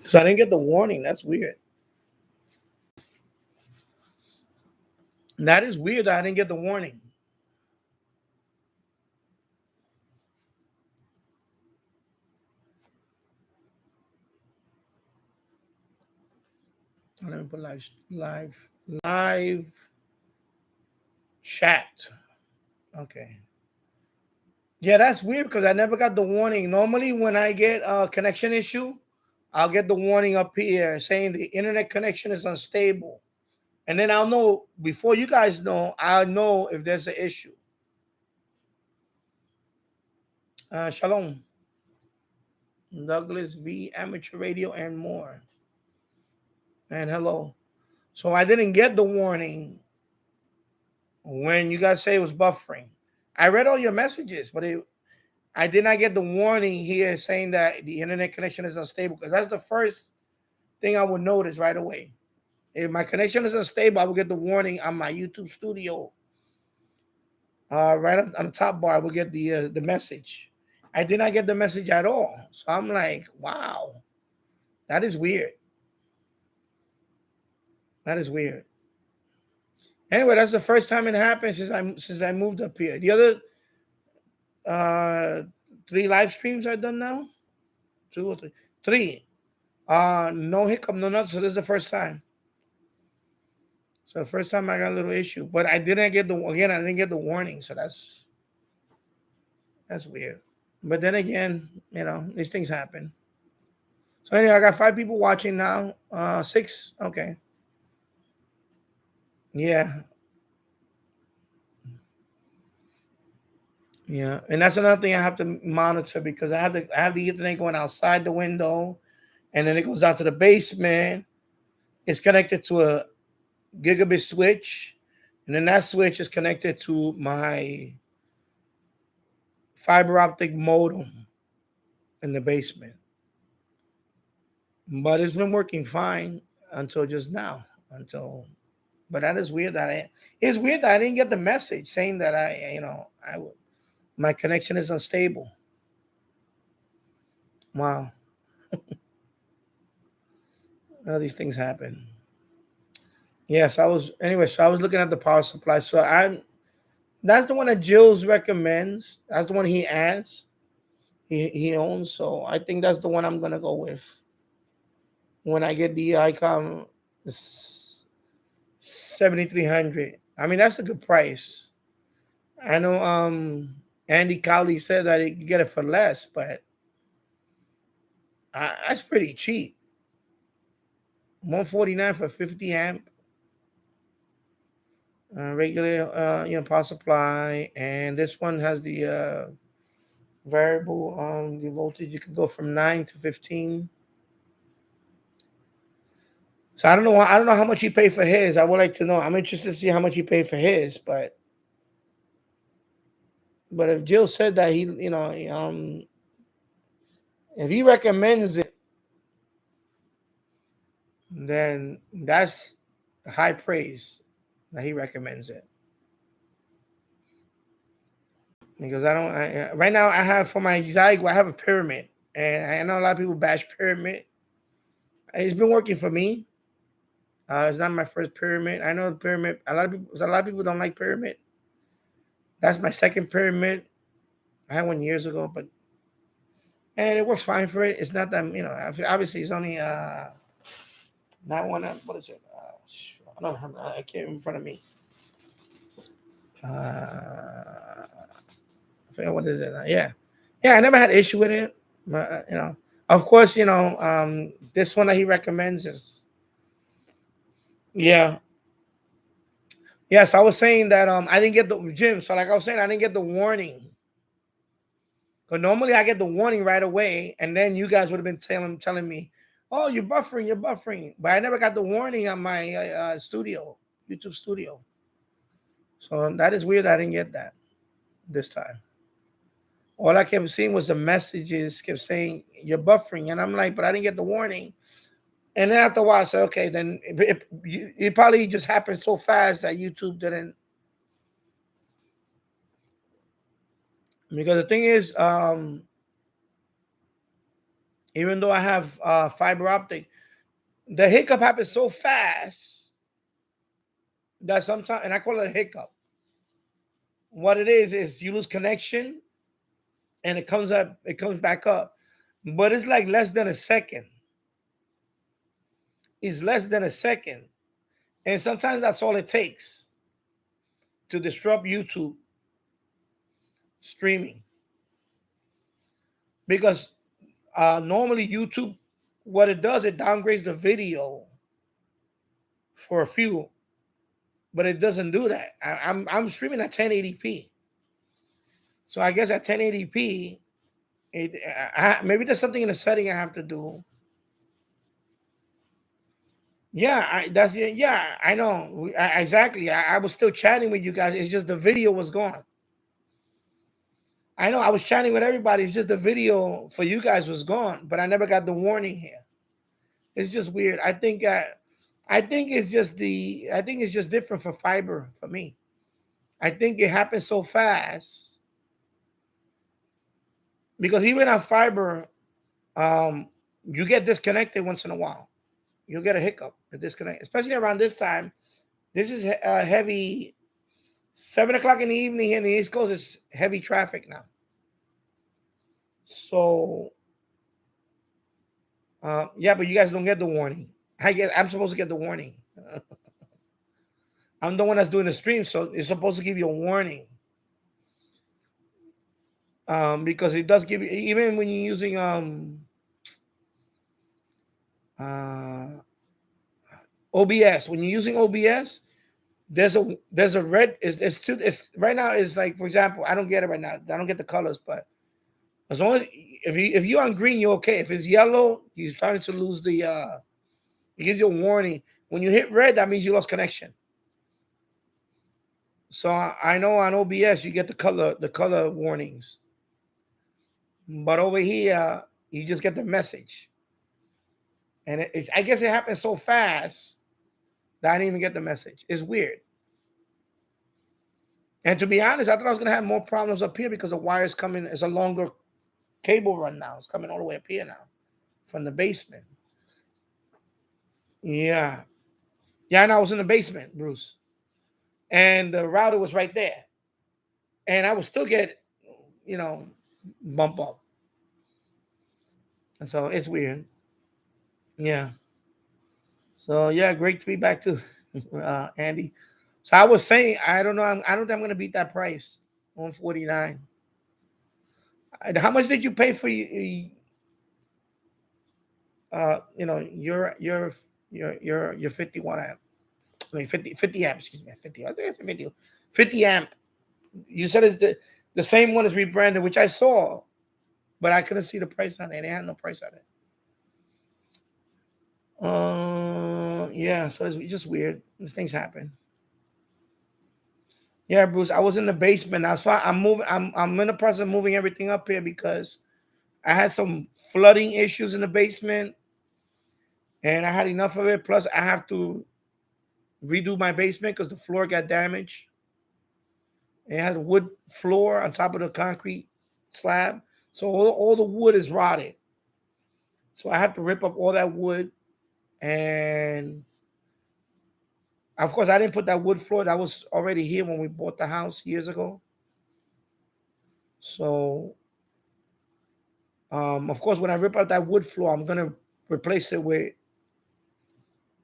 So I didn't get the warning. That's weird. That is weird that I didn't get the warning. Let me put live chat. Okay. Yeah, that's weird because I never got the warning. Normally, when I get a connection issue, I'll get the warning up here saying the internet connection is unstable. And then I'll know before you guys know, I'll know if there's an issue. Shalom. Douglas V, Amateur Radio, and more. And hello. So I didn't get the warning when you guys say it was buffering. I read all your messages, but I did not get the warning here saying that the internet connection is unstable, because that's the first thing I would notice right away. If my connection is unstable, I will get the warning on my YouTube studio. Right on the top bar, I will get the message. I did not get the message at all. So I'm like, wow, that is weird. That is weird. Anyway, that's the first time it happened since I moved up here. The other 3 live streams I've done now, 2 or 3, 3. No hiccup, no nothing. So this is the first time. So the first time I got a little issue, but I didn't get the warning. So that's weird. But then again, these things happen. So anyway, I got 5 people watching now. 6. Okay. Yeah. Yeah. And that's another thing I have to monitor, because I have the Ethernet going outside the window, and then it goes down to the basement. It's connected to a gigabit switch, and then that switch is connected to my fiber optic modem in the basement. But it's been working fine until just now. But that is weird it's weird that I didn't get the message saying that my connection is unstable. Wow. All these things happen. Yes, I was looking at the power supply. So that's the one that Jill's recommends. That's the one he has. He owns. So I think that's the one I'm gonna go with when I get the Icon 7300. I mean, that's a good price. I know Andy Cowley said that he could get it for less, but that's pretty cheap. 149 for 50 amp. Regular power supply, and this one has the variable the voltage. You can go from 9 to 15. So I don't know how much he paid for his. I would like to know. I'm interested to see how much he paid for his, but if Jill said that if he recommends it, then that's high praise that he recommends it. Because right now I have, for my Zygo, I have a pyramid, and I know a lot of people bash pyramid. It's been working for me. It's not my first pyramid. I know the pyramid. A lot of people don't like pyramid. That's my second pyramid. I had one years ago, and it works fine for it. It's not that obviously it's only not one. What is it? I don't have. I can't in front of me. I forget what is it. Yeah. I never had issue with it. But, of course, this one that he recommends is. Yeah. Yes, I was saying that I didn't get the Jim. So like I was saying, I didn't get the warning. But normally I get the warning right away, and then you guys would have been telling me, "Oh, you're buffering." But I never got the warning on my YouTube studio. So that is weird. I didn't get that this time. All I kept seeing was the messages kept saying you're buffering, and I'm like, but I didn't get the warning. And then after a while, I said, okay, then it probably just happened so fast that YouTube didn't. Because the thing is, even though I have fiber optic, the hiccup happens so fast that sometimes, and I call it a hiccup. What it is you lose connection, and it comes back up, but it's like less than a second. It's less than a second, and sometimes that's all it takes to disrupt YouTube streaming. Because normally YouTube, what it does, it downgrades the video for a few, but it doesn't do that. I'm streaming at 1080p, so I guess at 1080p, maybe there's something in the setting I have to do. Yeah, yeah, I know. Exactly. I was still chatting with you guys. It's just the video was gone. I know I was chatting with everybody. It's just the video for you guys was gone, but I never got the warning here. It's just weird. I think it's just different for fiber for me. I think it happens so fast because even on fiber, you get disconnected once in a while. You'll get a hiccup, a disconnect, especially around this time. This is heavy. 7 o'clock in the evening here in the East Coast is heavy traffic now. So, yeah, but you guys don't get the warning. I guess I'm supposed to get the warning. I'm the one that's doing the stream, so it's supposed to give you a warning. Because it does give you, even when you're using OBS. When you're using OBS, there's a red. It's right now. Is like, for example, I don't get it right now. I don't get the colors, but as long as if you're on green, you're okay. If it's yellow, you're starting to lose the. It gives you a warning. When you hit red, that means you lost connection. So I know on OBS you get the color warnings, but over here you just get the message, and I guess it happens so fast that I didn't even get the message. It's weird. And to be honest, I thought I was gonna have more problems up here because the wire's coming. It's a longer cable run now. It's coming all the way up here now from the basement. Yeah, yeah. And I was in the basement, Bruce, and the router was right there, and I would still get, you know, bump up. And so it's weird. Yeah. So yeah, great to be back too, Andy. So I was saying, I don't know. I don't think I'm gonna beat that price, 149. How much did you pay for your 51 amp? I mean 50 amp. Excuse me, 50. I was gonna say 50 amp. You said it's the same one as rebranded, which I saw, but I couldn't see the price on it. They had no price on it. Yeah. So it's just weird. These things happen. Yeah, Bruce. I was in the basement. That's why I'm moving. I'm in the process of moving everything up here because I had some flooding issues in the basement, and I had enough of it. Plus, I have to redo my basement because the floor got damaged. It had a wood floor on top of the concrete slab, so all the wood is rotted. So I have to rip up all that wood, and of course, I didn't put that wood floor that was already here when we bought the house years ago. So of course, when I rip out that wood floor, I'm gonna replace it with.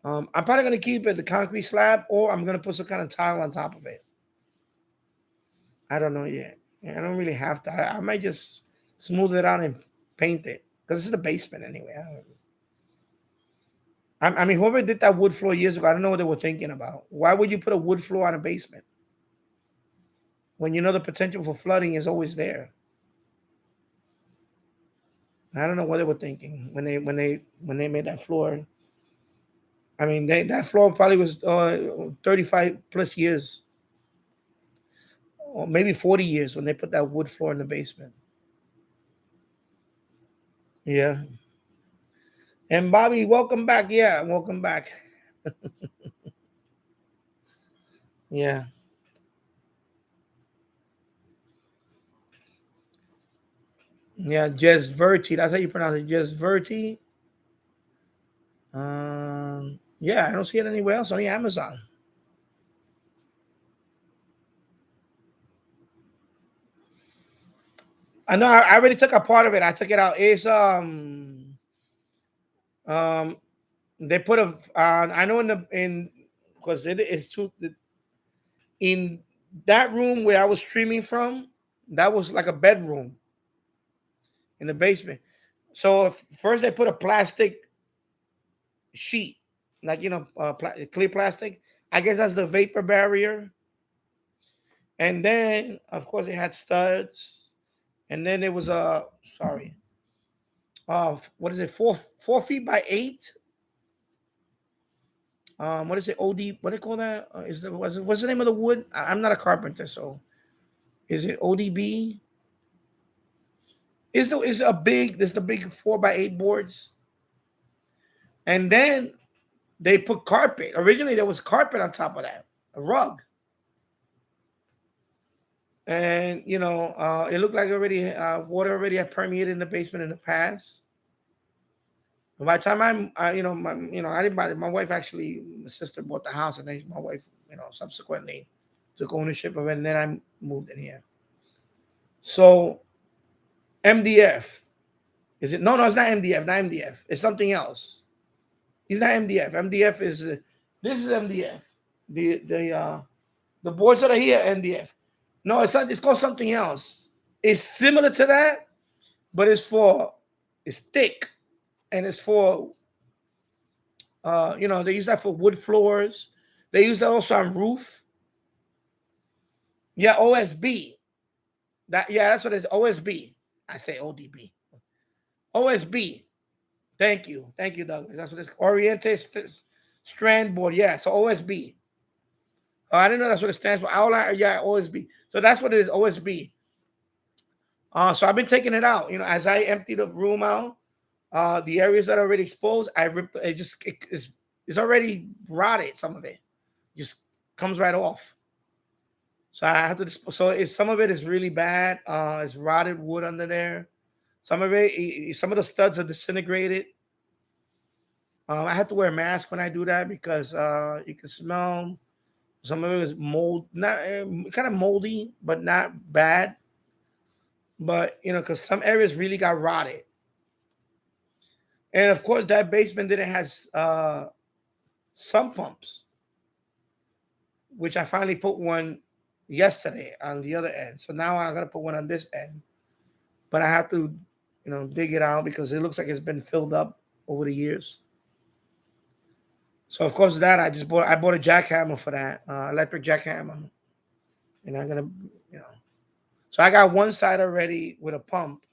I'm probably gonna keep it the concrete slab, or I'm gonna put some kind of tile on top of it. I don't know yet. I don't really have to. I might just smooth it out and paint it because this is the basement anyway. I mean, whoever did that wood floor years ago, I don't know what they were thinking about. Why would you put a wood floor on a basement when you know the potential for flooding is always there? I don't know what they were thinking when they made that floor. I mean, that floor probably was 35 plus years, or maybe 40 years when they put that wood floor in the basement. Yeah. And Bobby, welcome back. Yeah, welcome back. Yeah. Yeah, Jez Verti. That's how you pronounce it. Jez Verti. Yeah, I don't see it anywhere else. Only Amazon. I know. I already took a part of it. I took it out. It's um they put a I know in because it is too in that room where I was streaming from. That was like a bedroom in the basement. So first they put a plastic sheet, like clear plastic. I guess that's the vapor barrier. And then of course it had studs. And then it was sorry, what is it? 4 feet by 8. What is it? OD? What do they call that? What's the name of the wood? I'm not a carpenter, so is it ODB? Is a big? There's the big 4 by 8 boards, and then they put carpet. Originally, there was carpet on top of that, a rug, and it looked like already water already had permeated in the basement in the past. And by the time I didn't buy it. My wife actually, my sister bought the house, and then my wife, subsequently took ownership of it, and then I moved in here. So MDF. Is it? No, it's not MDF. Not MDF. It's something else. It's not MDF. MDF is this is MDF. The boards that are here MDF. No, it's not. It's called something else. It's similar to that, but it's thick, and it's for they use that for wood floors. They use that also on roof. Yeah, OSB. That's what it is. OSB. I say ODB. OSB. Thank you, Douglas. That's what it's oriented strand board. Yeah, so OSB. Oh, I didn't know that's what it stands for. Yeah, OSB. So that's what it is. OSB. So I've been taking it out. As I empty the room out, the areas that are already exposed, I rip. It's already rotted. Some of it just comes right off. So I have to. So some of it is really bad. It's rotted wood under there. Some of the studs are disintegrated. I have to wear a mask when I do that because you can smell. Some of it is mold, not kind of moldy, but not bad. But because some areas really got rotted, and of course that basement didn't has sump pumps, which I finally put one yesterday on the other end. So now I'm gonna put one on this end, but I have to, dig it out because it looks like it's been filled up over the years. So of course that I bought a jackhammer for that, electric jackhammer, and I'm gonna, so I got one side already with a pump.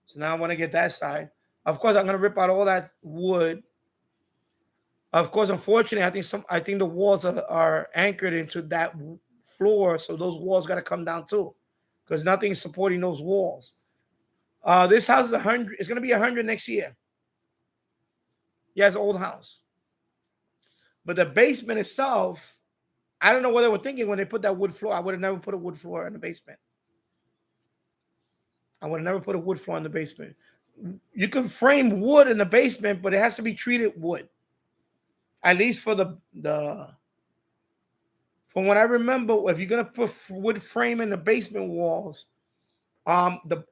So now I want to get that side. Of course, I'm gonna rip out all that wood. Of course, unfortunately, I think the walls are anchored into that floor, so those walls got to come down too, because nothing is supporting those walls. This house is 100. It's gonna be 100 next year. Yeah, it's an old house. But the basement itself, I don't know what they were thinking when they put that wood floor. I would have never put a wood floor in the basement. I would have never put a wood floor in the basement. You can frame wood in the basement, but it has to be treated wood. At least for from what I remember, if you're gonna put wood frame in the basement walls,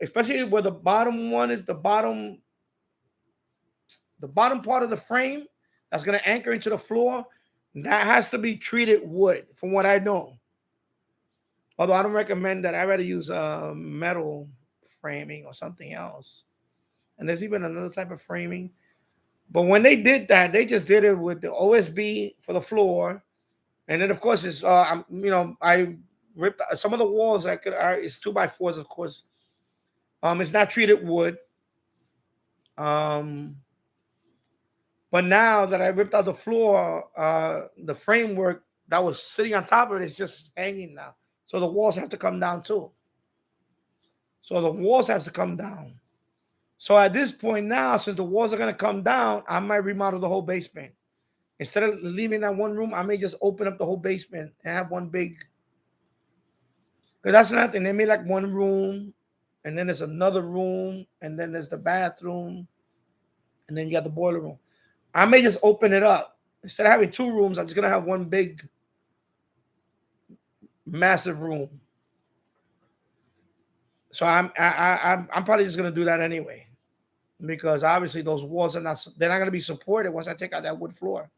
especially where the bottom one is, the bottom part of the frame that's gonna anchor into the floor, that has to be treated wood, from what I know. Although I don't recommend that. I rather use metal framing or something else. And there's even another type of framing. But when they did that, they just did it with the OSB for the floor, and then of course it's I ripped some of the walls. It's 2x4s, of course. It's not treated wood. But now that I ripped out the floor, the framework that was sitting on top of it is just hanging now. So the walls have to come down too. So the walls have to come down. So at this point now, since the walls are going to come down, I might remodel the whole basement. Instead of leaving that one room, I may just open up the whole basement and have one big. Because that's another thing. They made like one room and then there's another room, and then there's the bathroom, and then you got the boiler room. I may just open it up. Instead of having 2 rooms, I'm just gonna have one big, massive room. So I'm probably just gonna do that anyway, because obviously those walls are they're not gonna be supported once I take out that wood floor.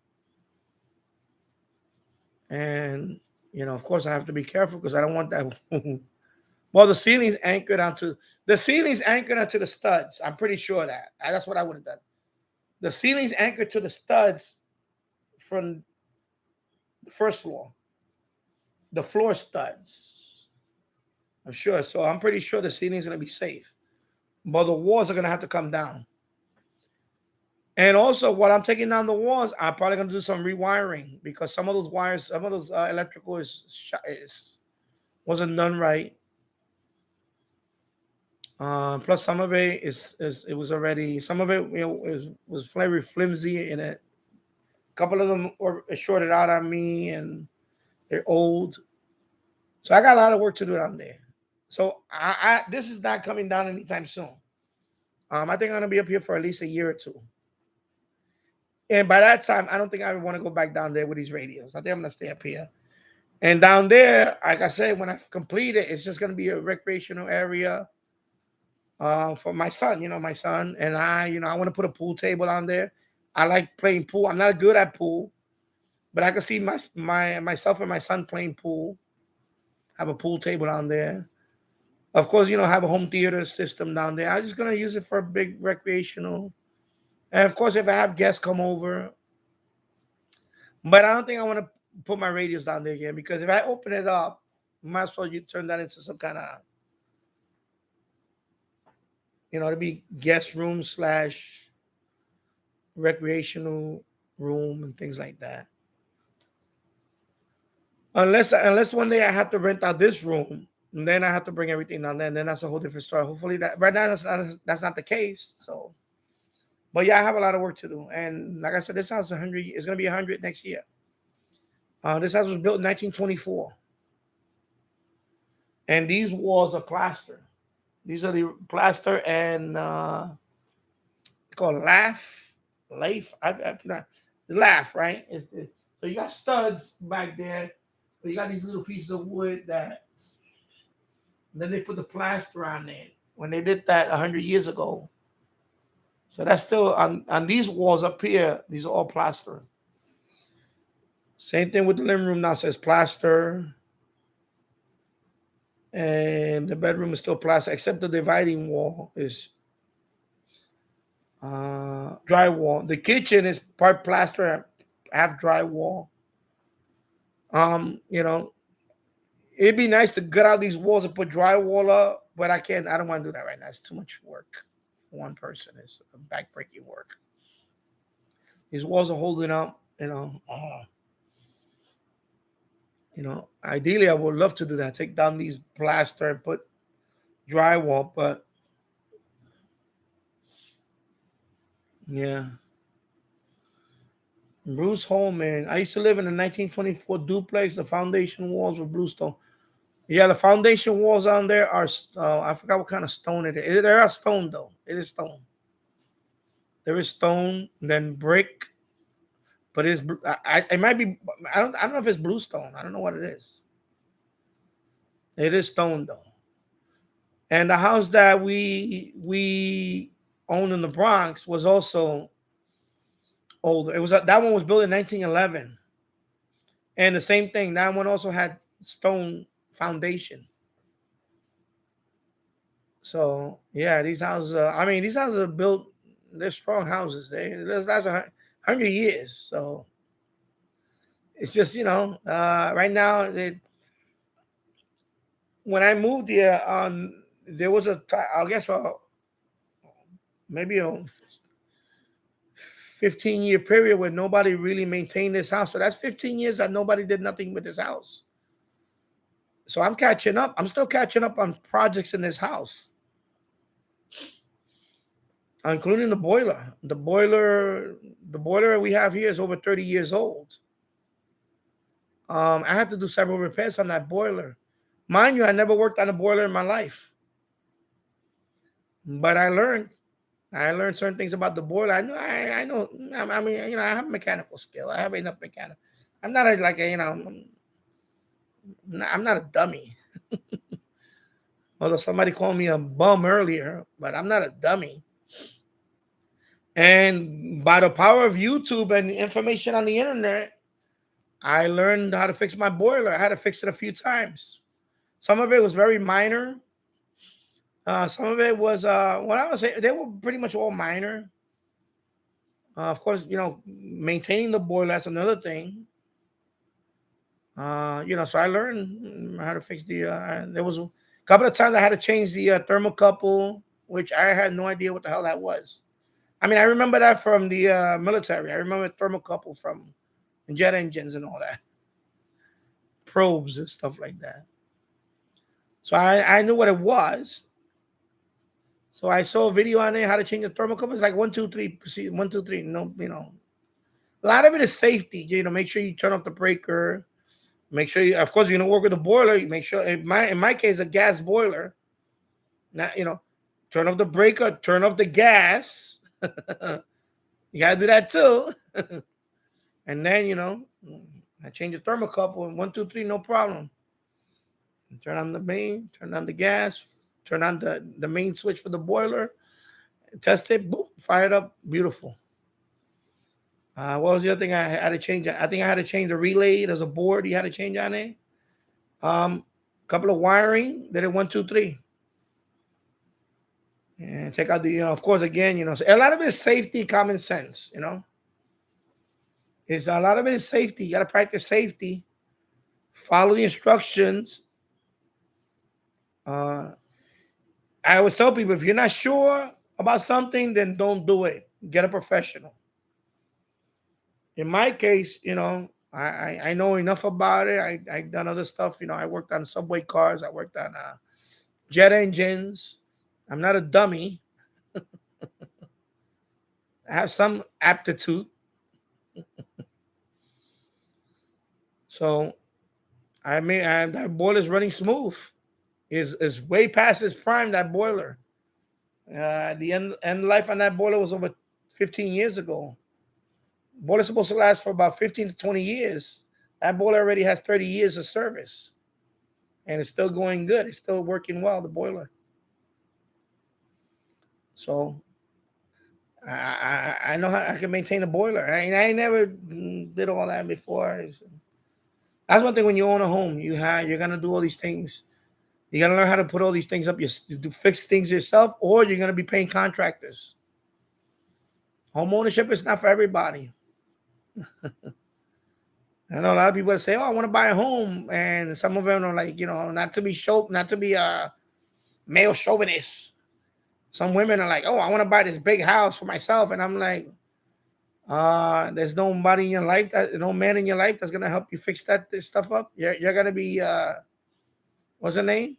And of course, I have to be careful because I don't want that. Well, the ceiling's anchored onto the studs. I'm pretty sure that's what I would have done. The ceiling's anchored to the studs from the first floor, the floor studs. I'm sure. So I'm pretty sure the ceiling's gonna be safe, but the walls are gonna have to come down. And also, while I'm taking down the walls, I'm probably gonna do some rewiring because some of those wires, some of those electrical wasn't done right. Plus, some of it it was already, some of it was very flimsy, and a couple of them were shorted out on me, and they're old. So I got a lot of work to do down there. So this is not coming down anytime soon. I think I'm gonna be up here for at least a year or 2. And by that time, I don't think I want to go back down there with these radios. I think I'm gonna stay up here. And down there, like I said, when I complete it, it's just gonna be a recreational area for my son. My son and I want to put a pool table on there. I like playing pool. I'm not good at pool, but I can see myself and my son playing pool. Have a pool table down there. Of course, have a home theater system down there. I'm just gonna use it for a big recreational. And of course, if I have guests come over, but I don't think I want to put my radios down there again, because if I open it up, might as well you turn that into some kind of, to be guest room / recreational room and things like that. Unless one day I have to rent out this room, and then I have to bring everything down there, and then that's a whole different story. Hopefully that right now that's not the case. So, but yeah, I have a lot of work to do, and like I said, this house is going to be 100 next year. This house was built in 1924, and these walls are plaster. These are the plaster and called lath. Lath, right? So you got studs back there, but you got these little pieces of wood then they put the plaster on it when they did that 100 years ago. So that's still on these walls up here. These are all plaster. Same thing with the living room now, says plaster. And the bedroom is still plaster, except the dividing wall is drywall. The kitchen is part plaster, half drywall. It'd be nice to gut out these walls and put drywall up, but I can't. I don't want to do that right now. It's too much work for one person. It's backbreaking work. These walls are holding up. Ideally, I would love to do that. Take down these plaster and put drywall, but yeah. Bruce Holman. I used to live in a 1924 duplex. The foundation walls were bluestone. Yeah, the foundation walls on there are, I forgot what kind of stone it is. There are stone, though. It is stone. There is stone, then brick. But it might be, I don't know if it's bluestone. I don't know what it is. It is stone, though. And the house that we owned in the Bronx was also older. That one was built in 1911. And the same thing, that one also had stone foundation. So yeah, these houses are built, they're strong houses. That's 100 years. So it's just, right now, when I moved here, there was I guess maybe a 15-year period where nobody really maintained this house. So that's 15 years that nobody did nothing with this house. So I'm catching up. I'm still catching up on projects in this house, including the boiler. The boiler we have here is over 30 years old. I had to do several repairs on that boiler. Mind you, I never worked on a boiler in my life. But I learned certain things about the boiler. I know. I mean, I have mechanical skill. I have enough mechanical. I'm not like a, I'm not a dummy. Although somebody called me a bum earlier, but I'm not a dummy. And by the power of YouTube and information on the internet, I learned how to fix my boiler. I had to fix it a few times. Some of it was very minor. Some of it was what I would say they were pretty much all minor. Of course, maintaining the boiler, that's another thing. So I learned how to fix there was a couple of times I had to change the thermocouple, which I had no idea what the hell that was. I mean, I remember that from the military. I remember thermocouple from jet engines and all that, probes and stuff like that. So I knew what it was. So I saw a video on it how to change the thermocouple. It's like 1, 2, 3, proceed 1, 2, 3. No, a lot of it is safety. Make sure you turn off the breaker. Make sure you, of course, work with the boiler. You make sure in my case, a gas boiler. Now, turn off the breaker, turn off the gas. You gotta do that too. And then, I change the thermocouple and 1, 2, 3, no problem. Turn on the main, turn on the gas, turn on the main switch for the boiler, test it, boom, fire it up, beautiful. What was the other thing I had to change? I think I had to change the relay. There's a board you had to change on it. Couple of wiring, then it 1, 2, 3. And check out the, of course, again, so a lot of it is safety, common sense, It's a lot of it is safety. You got to practice safety, follow the instructions. I always tell people, if you're not sure about something, then don't do it. Get a professional. In my case, I know enough about it. I've done other stuff. I worked on subway cars. I worked on jet engines. I'm not a dummy. I have some aptitude. So that boiler is running smooth. Is way past its prime, that boiler. The end life on that boiler was over 15 years ago. Boiler's supposed to last for about 15 to 20 years. That boiler already has 30 years of service. And it's still going good. It's still working well, the boiler. So I know how I can maintain a boiler. I never did all that before. That's one thing when you own a home. You're gonna do all these things. You gotta learn how to put all these things up. You fix things yourself, or you're gonna be paying contractors. Home ownership is not for everybody. I know a lot of people that say, "Oh, I want to buy a home," and some of them are like, not to be a male chauvinist. Some women are like, "Oh, I want to buy this big house for myself," and I'm like, there's nobody in your life, no man in your life that's gonna help you fix this stuff up. You're gonna be what's her name?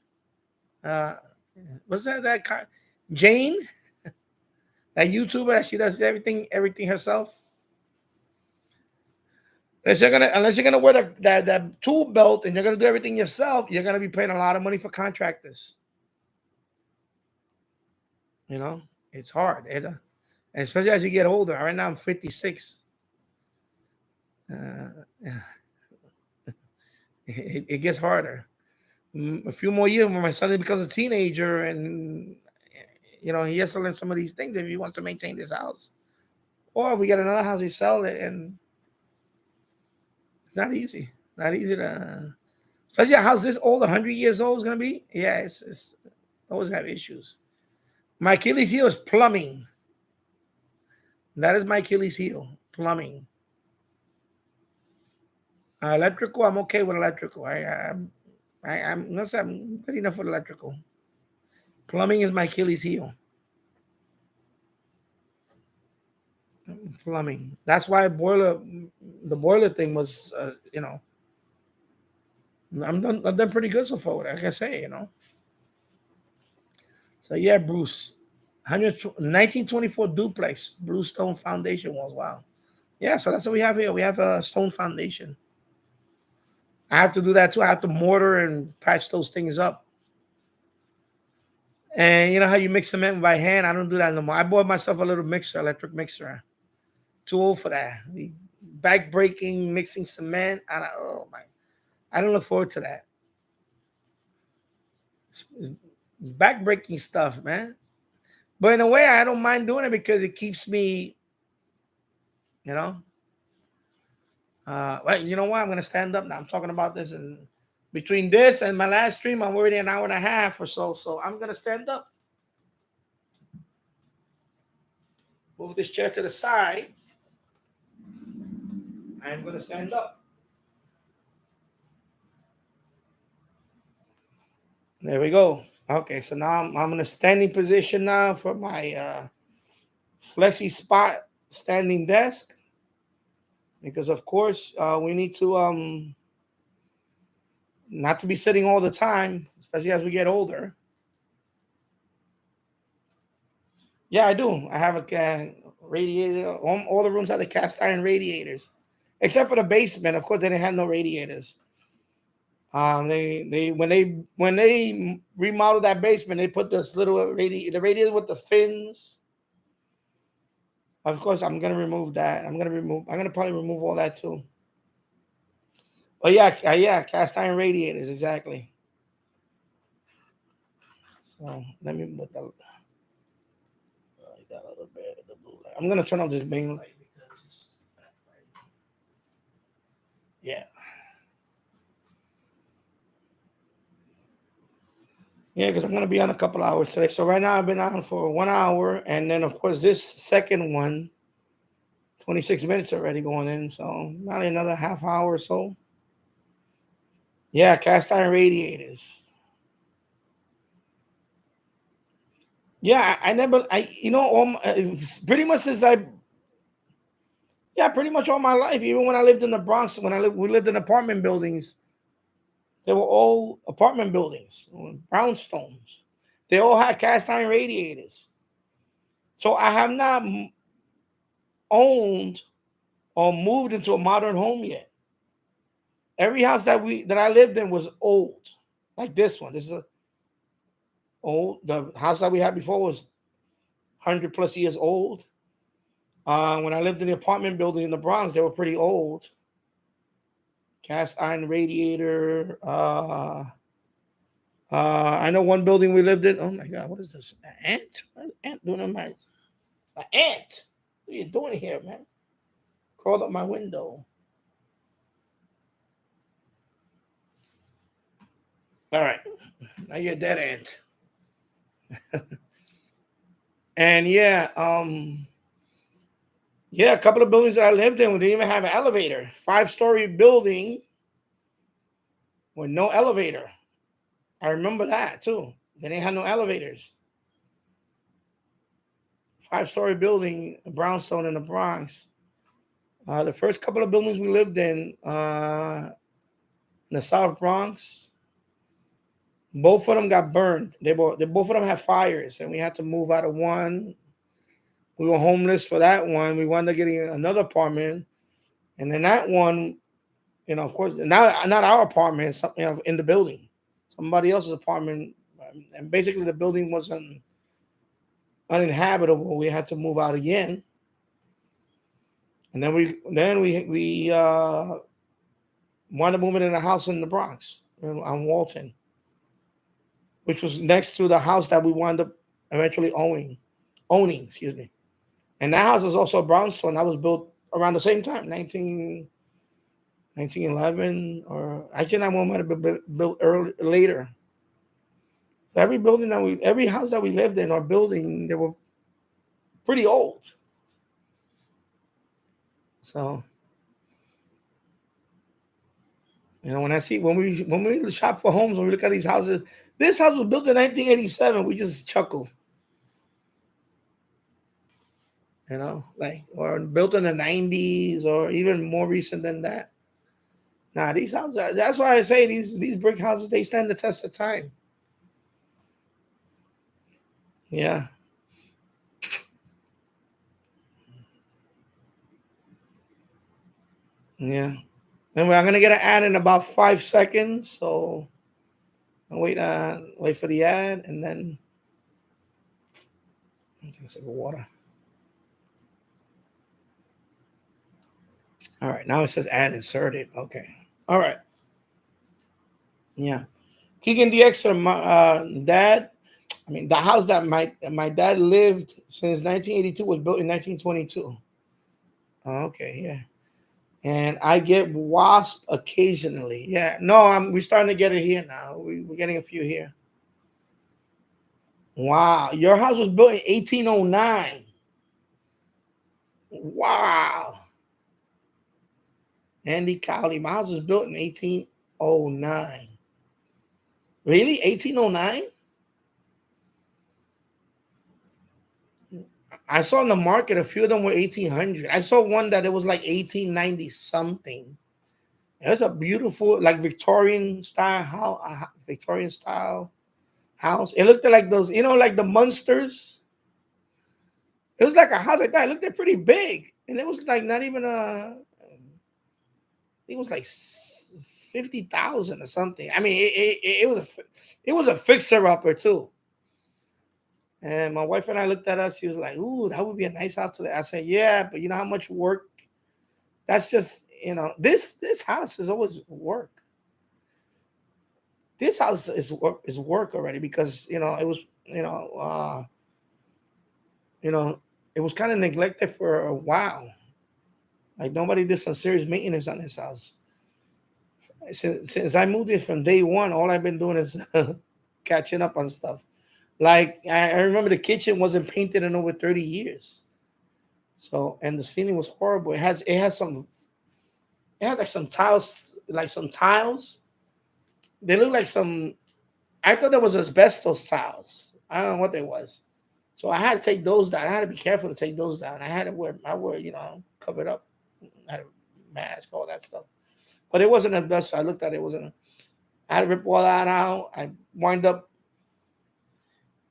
What's that Jane, that YouTuber that she does everything herself. Unless you're gonna wear that tool belt and you're gonna do everything yourself, you're gonna be paying a lot of money for contractors. It's hard, especially as you get older. Right now I'm 56. It gets harder. A few more years when my son becomes a teenager, and he has to learn some of these things if he wants to maintain this house. Or if we get another house, he sell it, and it's not easy. Not easy to, especially a house this old, 100 years old is gonna be. Yeah, it's always have issues. My Achilles heel is plumbing. That is my Achilles heel, plumbing. Electrical, I'm okay with electrical. I'm not say I'm good enough for electrical. Plumbing is my Achilles heel. Plumbing. That's why the boiler thing was, I've done pretty good so far, like I say, So yeah, Bruce, 1924 duplex, bluestone foundation walls. Wow. Yeah, so that's what we have here. We have a stone foundation. I have to do that too. I have to mortar and patch those things up. And you know how you mix cement by hand? I don't do that no more. I bought myself a little mixer, electric mixer. Too old for that. Back breaking, mixing cement. Oh my! I don't look forward to that. It's back breaking stuff, man. But in a way, I don't mind doing it because it keeps me, you know. Well, you know what? I'm gonna stand up now. I'm talking about this, and between this and my last stream, I'm already an hour and a half or so. So I'm gonna stand up. Move this chair to the side. I'm gonna stand up. There we go. Okay, so now I'm in a standing position now for my flexi spot standing desk, because of course we need to not to be sitting all the time, especially as we get older. Yeah, I do. I have a radiator. All the rooms have the cast iron radiators, except for the basement. Of course, they didn't have no radiators. They when they remodeled that basement, they put this little the radiator with the fins. Of course, I'm gonna remove that. I'm gonna probably remove all that too. Oh yeah, yeah, cast iron radiators, exactly. So let me put that a little bit of the blue light. I'm gonna turn off this main light because it's yeah. Yeah, because I'm gonna be on a couple hours today. So right now I've been on for 1 hour, and then of course this second one, 26 minutes already going in. So not another half hour or so. Yeah, cast iron radiators. Yeah, pretty much pretty much all my life. Even when I lived in the Bronx, we lived in apartment buildings. They were all apartment buildings, brownstones. They all had cast iron radiators. So I have not owned or moved into a modern home yet. Every house that I lived in was old, like this one. This is old. The house that we had before was 100 plus years old. When I lived in the apartment building in the Bronx, they were pretty old. Cast iron radiator. I know one building we lived in. Oh my God, what is this? An ant? What's an ant doing on my? An ant? What are you doing here, man? Crawled up my window. All right, now you're a dead ant. And yeah, a couple of buildings that I lived in, we didn't even have an elevator. 5-story building with no elevator. I remember that too. They didn't have no elevators. 5-story building, brownstone in the Bronx. The first couple of buildings we lived in the South Bronx, both of them got burned. Both of them had fires, and we had to move out of one. We were homeless for that one. We wound up getting another apartment, and then that one, of course, not our apartment, in the building, somebody else's apartment, and basically the building wasn't uninhabitable. We had to move out again, and then we wound up moving in a house in the Bronx on Walton, which was next to the house that we wound up eventually owning. Excuse me. And that house was also a brownstone. That was built around the same time, 1911, or actually that one might have been built later. So every house that we lived in or building, they were pretty old. So, when we shop for homes, when we look at these houses, this house was built in 1987. We just chuckle. Or built in the 90s or even more recent than that. Nah, these houses, that's why I say these brick houses, they stand the test of time. Yeah. Yeah. Anyway, I'm going to get an ad in about 5 seconds. So I'll wait for the ad, and then Take a sip of water. All right, now it says add inserted. Okay. All right. Yeah. Keegan DX or my dad. I mean, the house that my dad lived since 1982 was built in 1922. Okay, yeah. And I get wasp occasionally. Yeah. No, we're starting to get it here now. We're getting a few here. Wow. Your house was built in 1809. Wow. Andy Cowley. My house was built in 1809. Really? 1809? I saw in the market a few of them were 1800. I saw one that it was like 1890 something. It's a beautiful, like Victorian style house. Victorian style house. It looked like those, like the Munsters. It was like a house like that. It looked like pretty big, and it was like not even a. It was like 50,000 or something. I mean, it was a fixer upper too. And my wife and I looked at us. She was like, "Ooh, that would be a nice house today." I said, "Yeah, but you know how much work? That's just this house is always work. This house is work already because it was you know uh you know it was kind of neglected for a while. Like nobody did some serious maintenance on this house. Since I moved here from day one, all I've been doing is catching up on stuff. Like I remember the kitchen wasn't painted in over 30 years. So and the ceiling was horrible. It had like some tiles, They look like some. I thought there was asbestos tiles. I don't know what they was. So I had to take those down. I had to be careful to take those down. I wore covered up. I had a mask, all that stuff. But it wasn't asbestos. I looked at it. It wasn't. I had to rip all that out. I wind up,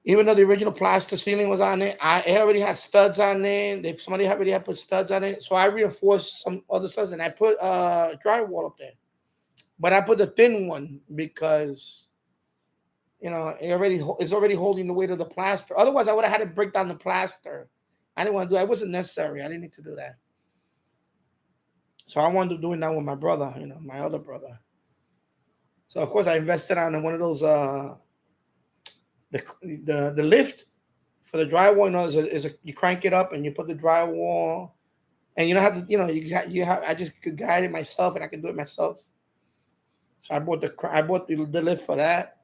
even though the original plaster ceiling was on it, it already had studs on it. Somebody already had put studs on it. So I reinforced some other studs and I put drywall up there. But I put the thin one because it's already holding the weight of the plaster. Otherwise, I would have had to break down the plaster. I didn't want to do that. It wasn't necessary. I didn't need to do that. So I wanted to do it now with my brother, my other brother. So of course I invested on one of those the lift for the drywall. You crank it up and you put the drywall, and you don't have to. I just could guide it myself and I can do it myself. So I bought the lift for that.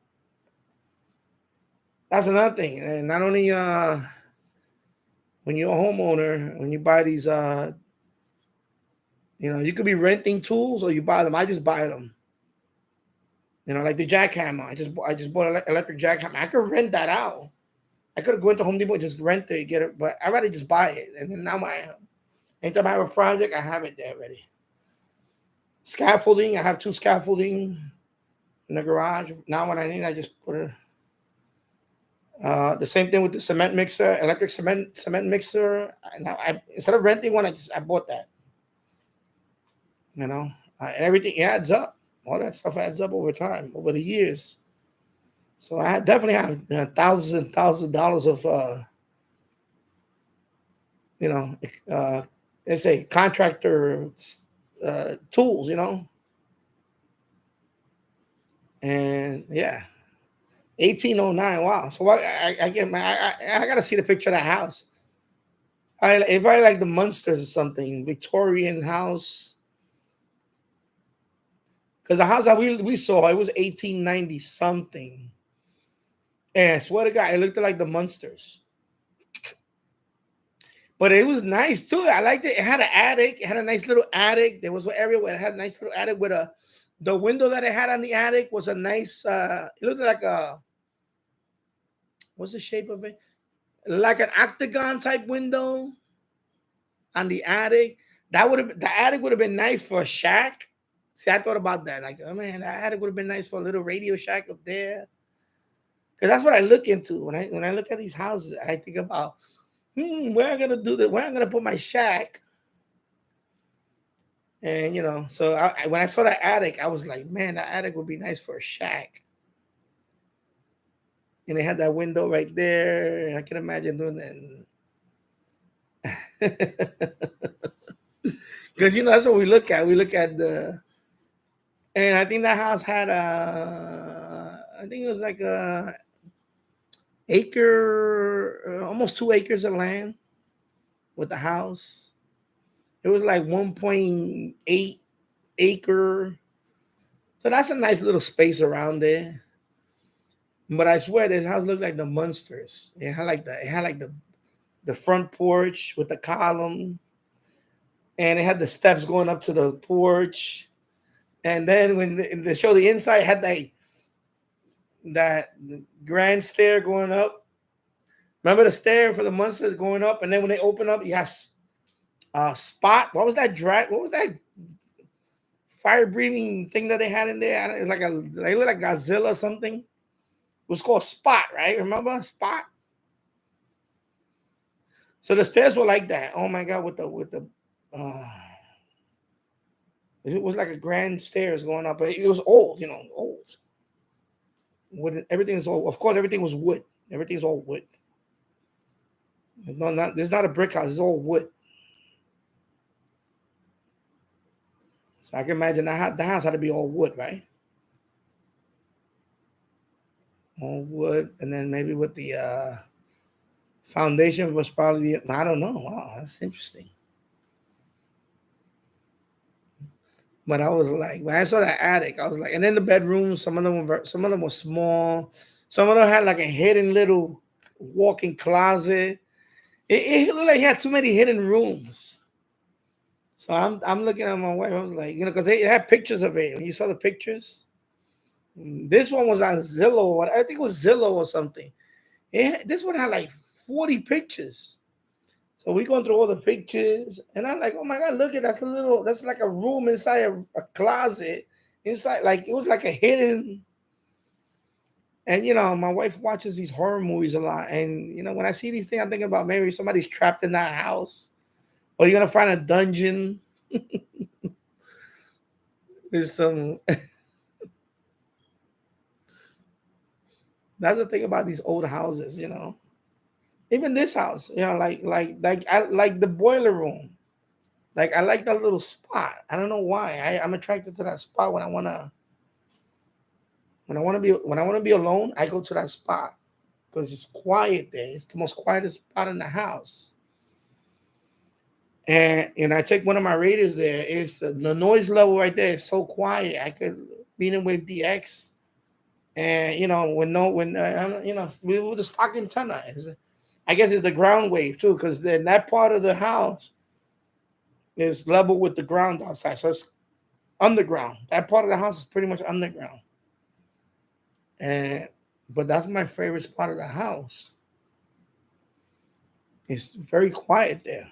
That's another thing. And not only when you're a homeowner, when you buy these you could be renting tools or you buy them. I just buy them. Like the jackhammer. I just bought an electric jackhammer. I could rent that out. I could go into Home Depot and just rent it, get it, but I'd rather just buy it. And then now anytime I have a project, I have it there ready. Scaffolding. I have 2 scaffolding in the garage. Now when I need, I just put it. The same thing with the cement mixer, electric cement mixer. Now instead of renting one, I bought that. And everything adds up. All that stuff adds up over time, over the years. So I definitely have thousands and thousands of dollars of, let's say contractor tools, And yeah, 1809. Wow. So I got to see the picture of that house. If I like the Munsters or something, Victorian house. Because the house that we saw, it was 1890 something. And I swear to God, it looked like the Munsters. But it was nice too. I liked it. It had an attic. It had a nice little attic. There was an area where it had a nice little attic with the window that it had on the attic was a nice, it looked like what's the shape of it? Like an octagon type window on the attic. The attic would have been nice for a shack. See, I thought about that. Like, oh man, the attic would have been nice for a little radio shack up there. Because that's what I look into. When I look at these houses, I think about, where I'm gonna do that, where I'm gonna put my shack. And so when I saw that attic, I was like, man, that attic would be nice for a shack. and they had that window right there. I can imagine doing that. Because that's what we look at. We look at and I think that house had I think it was like a acre, almost 2 acres of land with the house. It was like 1.8 acre. So that's a nice little space around there. But I swear this house looked like the Munsters. It had like the front porch with the column, and it had the steps going up to the porch. And then when they show the inside, it had that grand stair going up. Remember the stair for the Munsters going up, and then when they open up, you have Spot. What was that What was that fire breathing thing that they had in there? It's like they look like Godzilla or something. It was called Spot, right? Remember Spot? So the stairs were like that. Oh my God, it was like a grand stairs going up, but it was old, old. Everything is old. Of course, everything was wood. Everything's all wood. No, there's not a brick house. It's all wood. So I can imagine the house had to be all wood, right? All wood, and then maybe with the foundation was probably, I don't know. Wow, that's interesting. But I was like, when I saw that attic, I was like, and then the bedrooms, some of them were small. Some of them had like a hidden little walk-in closet. It looked like he had too many hidden rooms. So I'm looking at my wife. I was like, because they had pictures of it. When you saw the pictures, this one was on Zillow. I think it was Zillow or something. This one had like 40 pictures. So we going through all the pictures, and I'm like, oh my God, look at that's like a room inside a closet, inside, like it was like a hidden. And my wife watches these horror movies a lot, and when I see these things, I'm thinking about maybe somebody's trapped in that house, or you're gonna find a dungeon with some. That's the thing about these old houses, Even this house, I like the boiler room. Like I like that little spot. I don't know why. I'm attracted to that spot when I wanna be alone. I go to that spot because it's quiet there. It's the most quietest spot in the house. And I take one of my radios there. It's the noise level right there is so quiet. I could Wave DX, and we were the stock antenna. I guess it's the ground wave too, because then that part of the house is level with the ground outside, so it's underground. That part of the house is pretty much underground, but that's my favorite spot of the house. It's very quiet there.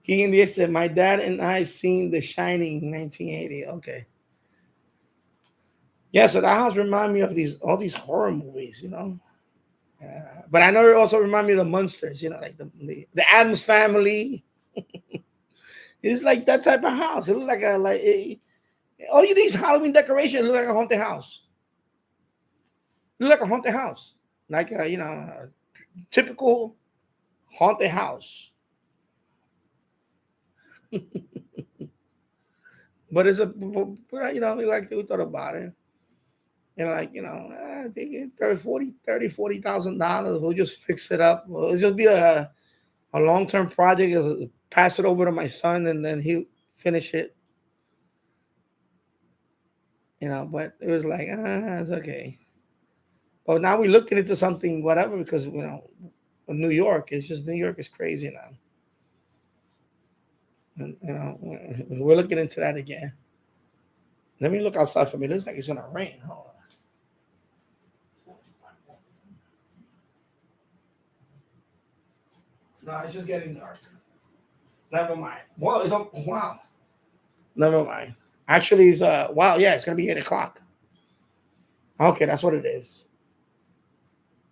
King India said, "My dad and I seen The Shining 1980." Okay. Yeah, so that house remind me of all these horror movies, But I know it also remind me of the Munsters, like the Addams Family. It's like that type of house. It look like all you these Halloween decorations look like a haunted house. It look like a haunted house, like a typical haunted house. But it's we thought about it. And I think $40,000, we'll just fix it up. It'll just be a long-term project. I'll pass it over to my son, and then he'll finish it. But it was like, it's okay. But now we're looking into something, whatever, because New York is crazy now. And we're looking into that again. Let me look outside for me. It looks like it's gonna rain. Hold on. No, it's just getting dark. Never mind. Well, wow. Never mind. Actually, it's wow. Yeah, it's gonna be 8 o'clock. Okay, that's what it is.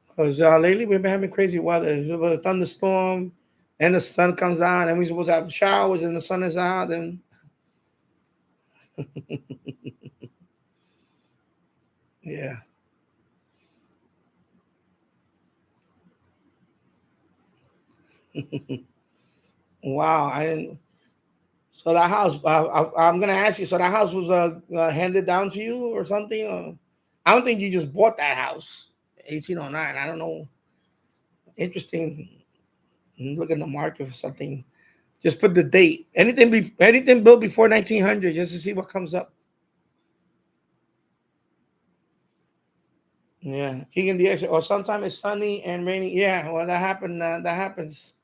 Because lately we've been having crazy weather. There was a thunderstorm, and the sun comes out, and we're supposed to have showers, and the sun is out, and Yeah. Wow. I didn't. So that house, I'm gonna ask you. So that house was handed down to you or something? I don't think you just bought that house, 1809. I don't know. Interesting. Look in the market for something. Just put the date. Anything built before 1900, just to see what comes up. Yeah, Keegan DX. Or sometimes it's sunny and rainy. Yeah, well, that happened. That happens.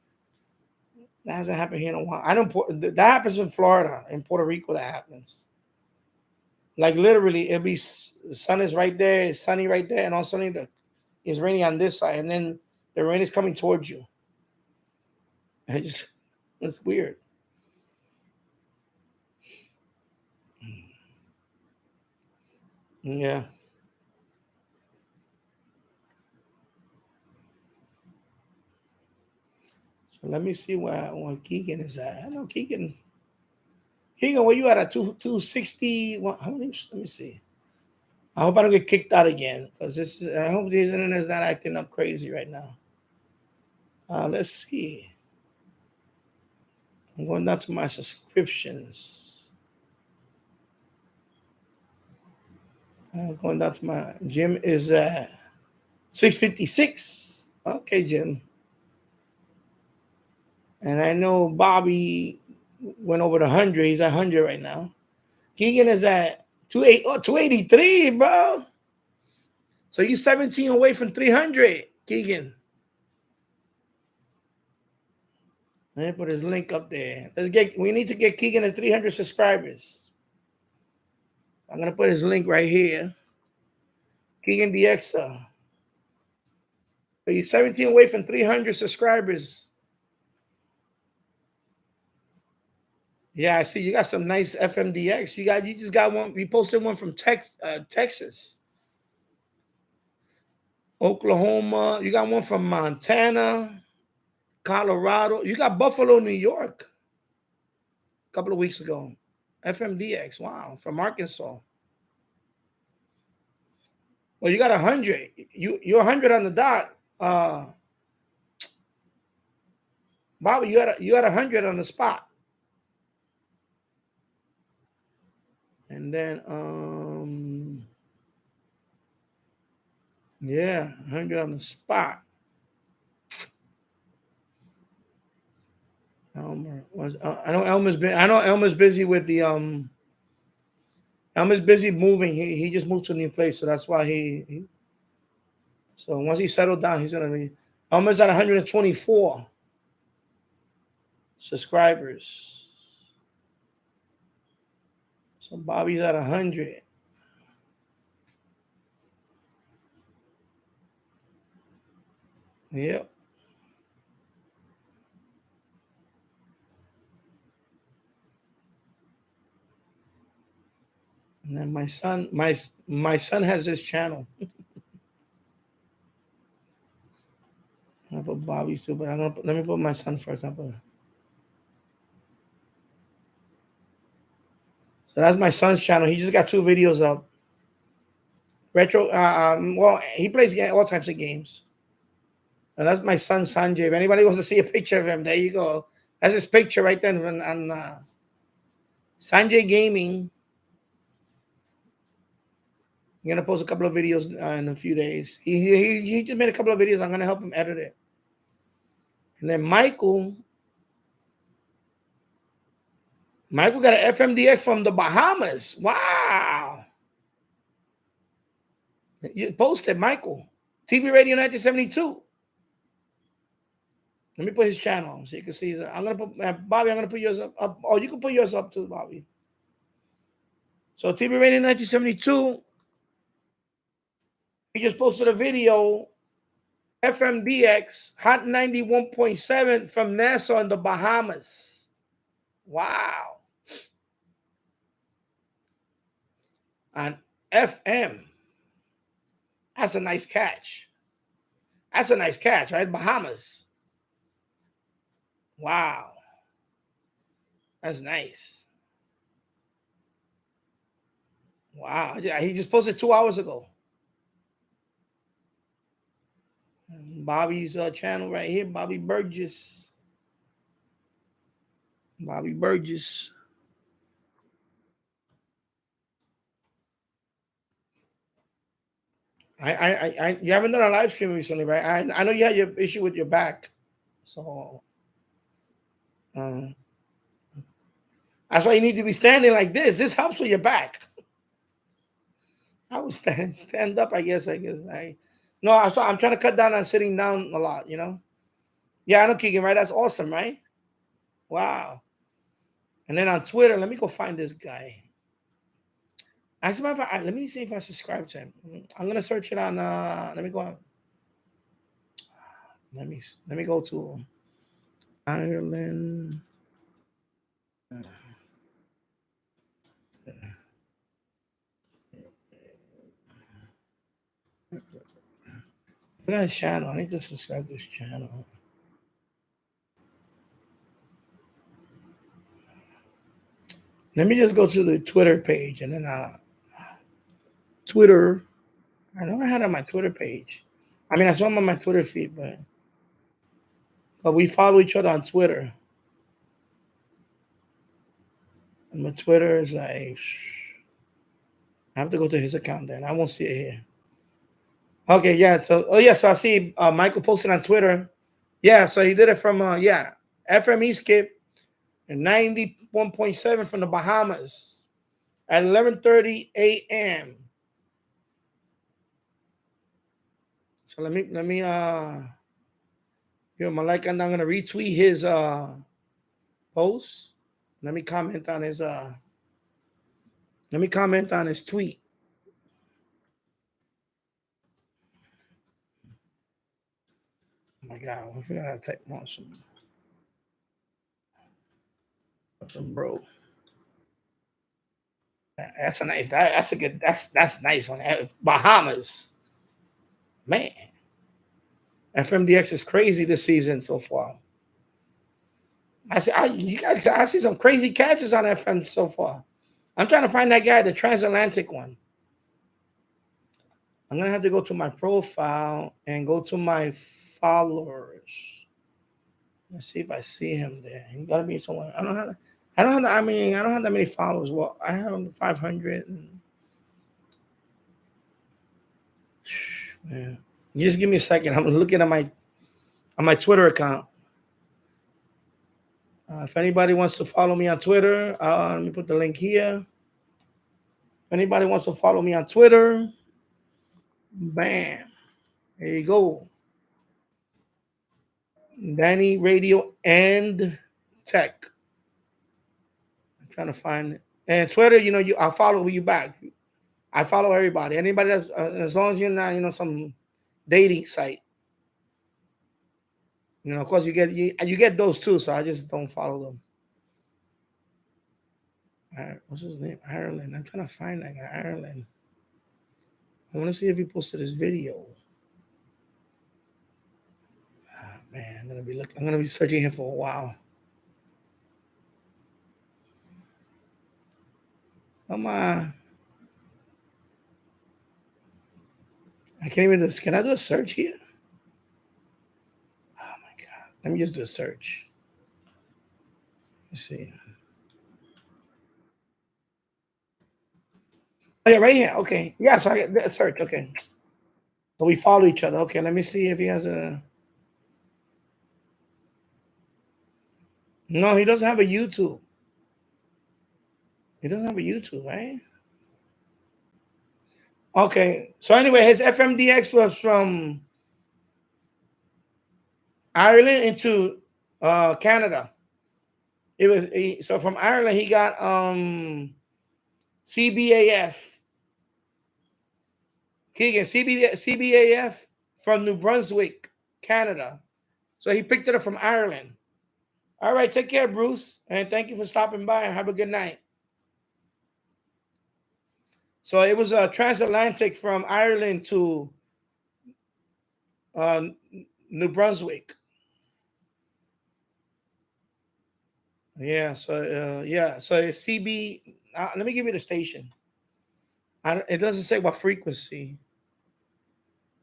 That hasn't happened here in a while. I don't. That happens in Florida, in Puerto Rico. That happens. Like literally, it'll be the sun is right there, it's sunny right there, and all of a sudden it's raining on this side, and then the rain is coming towards you. And it's weird. Yeah. So let me see where Keegan is at. I know Keegan. Keegan, where you at? At 260? How many? Let me see. I hope I don't get kicked out again because this. I hope this internet is not acting up crazy right now. Let's see. I'm going down to my subscriptions. I'm going down to my Jim is 656. Okay, Jim. And I know Bobby went over the 100. He's at 100 right now. Keegan is at 283, bro. So you're 17 away from 300, Keegan. Let me put his link up there. We need to get Keegan at 300 subscribers. I'm going to put his link right here. Keegan DX. So you're 17 away from 300 subscribers. Yeah, I see you got some nice FMDX. You just got one. We posted one from Texas, Oklahoma. You got one from Montana, Colorado. You got Buffalo, New York, a couple of weeks ago. FMDX. Wow, from Arkansas. Well, you got 100. You're 100 on the dot. Bobby, you had 100 on the spot. And then yeah, 100 on the spot. Elmer was I know Elmer's busy with the Elmer's busy moving. He just moved to a new place, so that's why so once he settled down, he's gonna be Elmer's at 124 subscribers. So Bobby's at 100. Yep. And then my son has this channel. I put Bobby's too, but let me put my son first. So that's my son's channel. He just got 2 videos up. Retro. Well, he plays all types of games. And that's my son Sanjay. If anybody wants to see a picture of him, there you go. That's his picture right there on Sanjay Gaming. I'm gonna post a couple of videos in a few days. He just made a couple of videos. I'm gonna help him edit it. And then Michael got an FMDX from the Bahamas. Wow. You posted Michael. TV Radio 1972. Let me put his channel so you can see. I'm gonna put Bobby. I'm gonna put yours up. Oh, you can put yours up too, Bobby. So TV Radio 1972. He just posted a video. FMDX Hot 91.7 from Nassau in the Bahamas. Wow. On FM. That's a nice catch. That's a nice catch, right? Bahamas. Wow. That's nice. Wow. He just posted 2 hours ago. Bobby's channel right here, Bobby Burgess. Bobby Burgess. You haven't done a live stream recently, right? I know you had your issue with your back, so um, that's why you need to be standing like this. This helps with your back. I would stand up. I guess. No. I'm trying to cut down on sitting down a lot. Yeah, I know, Keegan. Right? That's awesome, right? Wow. And then on Twitter, let me go find this guy. As a matter of fact, let me see if I subscribe to him. I'm gonna search it on. Let me go on. Let me go to Ireland. Look at his channel. I need to subscribe to this channel. Let me just go to the Twitter page and then Twitter. I know I had on my Twitter page. I mean, I saw him on my Twitter feed, but we follow each other on Twitter. And my Twitter is like, I have to go to his account then. I won't see it here. Okay, yeah. So I see Michael posted on Twitter. Yeah, so he did it from FME skip 91.7 from the Bahamas at 11:30 a.m. So let me Malek, and I'm gonna retweet his post. Let me comment on his tweet. Oh my God, I forgot how to type some bro. That's a nice. That's a good. That's nice one. Bahamas, man. FMDX is crazy this season so far. I see some crazy catches on FM so far. I'm trying to find that guy, the transatlantic one. I'm gonna have to go to my profile and go to my followers. Let's see if I see him there. He gotta be somewhere. I don't have. I don't have that many followers. Well, I have 500. Yeah. You just give me a second. I'm looking at my Twitter account. If anybody wants to follow me on Twitter, let me put the link here. If anybody wants to follow me on Twitter, bam, there you go. Danny Radio and Tech. I'm trying to find it. And Twitter, I'll follow you back. I follow everybody. Anybody that's as long as you're not, some dating site. Of course you get those too, so I just don't follow them. All right, what's his name? Ireland. I'm trying to find that guy, Ireland. I want to see if he posted his video. Oh, man, I'm gonna be searching him for a while. Come on. I can't even do this. Can I do a search here? Oh my God. Let me just do a search. Let's see. Oh, yeah, right here. Okay. Yeah, so I get a search. Okay. So we follow each other. Okay, let me see if he has a. No, he doesn't have a YouTube. He doesn't have a YouTube, right? Okay. So anyway, his FMDX was from Ireland into Canada. So from Ireland he got CBAF. Keegan, CBAF from New Brunswick, Canada. So he picked it up from Ireland. All right, take care, Bruce, and thank you for stopping by. And have a good night. So it was a transatlantic from Ireland to New Brunswick. Yeah. So So it's CB. Let me give you the station. It doesn't say what frequency.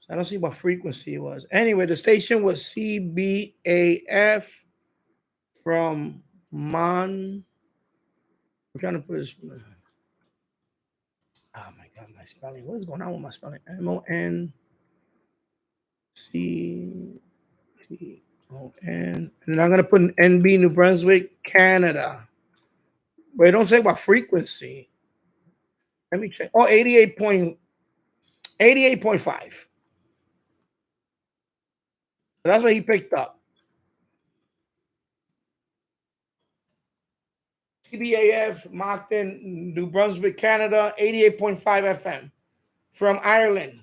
I don't see what frequency it was. Anyway, the station was CBAF from Mon. I'm trying to put this. Oh my God, my spelling. What is going on with my spelling? MONCTON. And then I'm going to put an NB, New Brunswick, Canada. Wait, don't say what frequency. Let me check. Oh, 88.5. That's what he picked up. CBAF, Moncton, New Brunswick, Canada, 88.5 FM from Ireland.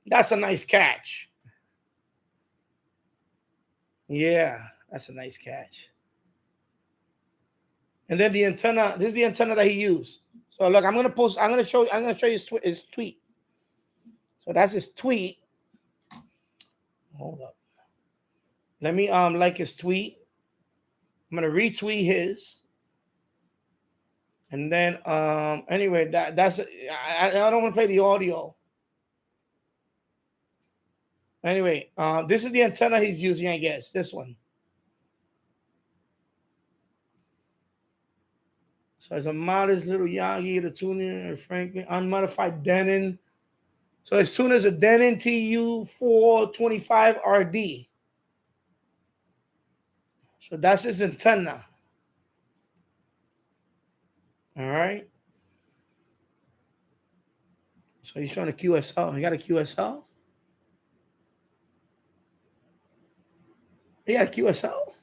That's a nice catch. Yeah, that's a nice catch. And then the antenna, this is the antenna that he used. So look, I'm gonna show you his tweet. So that's his tweet. Hold up. Let me like his tweet. I'm gonna retweet his. And then anyway, that's I don't want to play the audio. Anyway, this is the antenna he's using, I guess. This one. So it's a modest little Yagi, the tuner, Franklin, unmodified Denon. So his tuner is a Denon TU425RD. So that's his antenna. All right. So he's showing a QSL. He got a QSL. He got a QSL.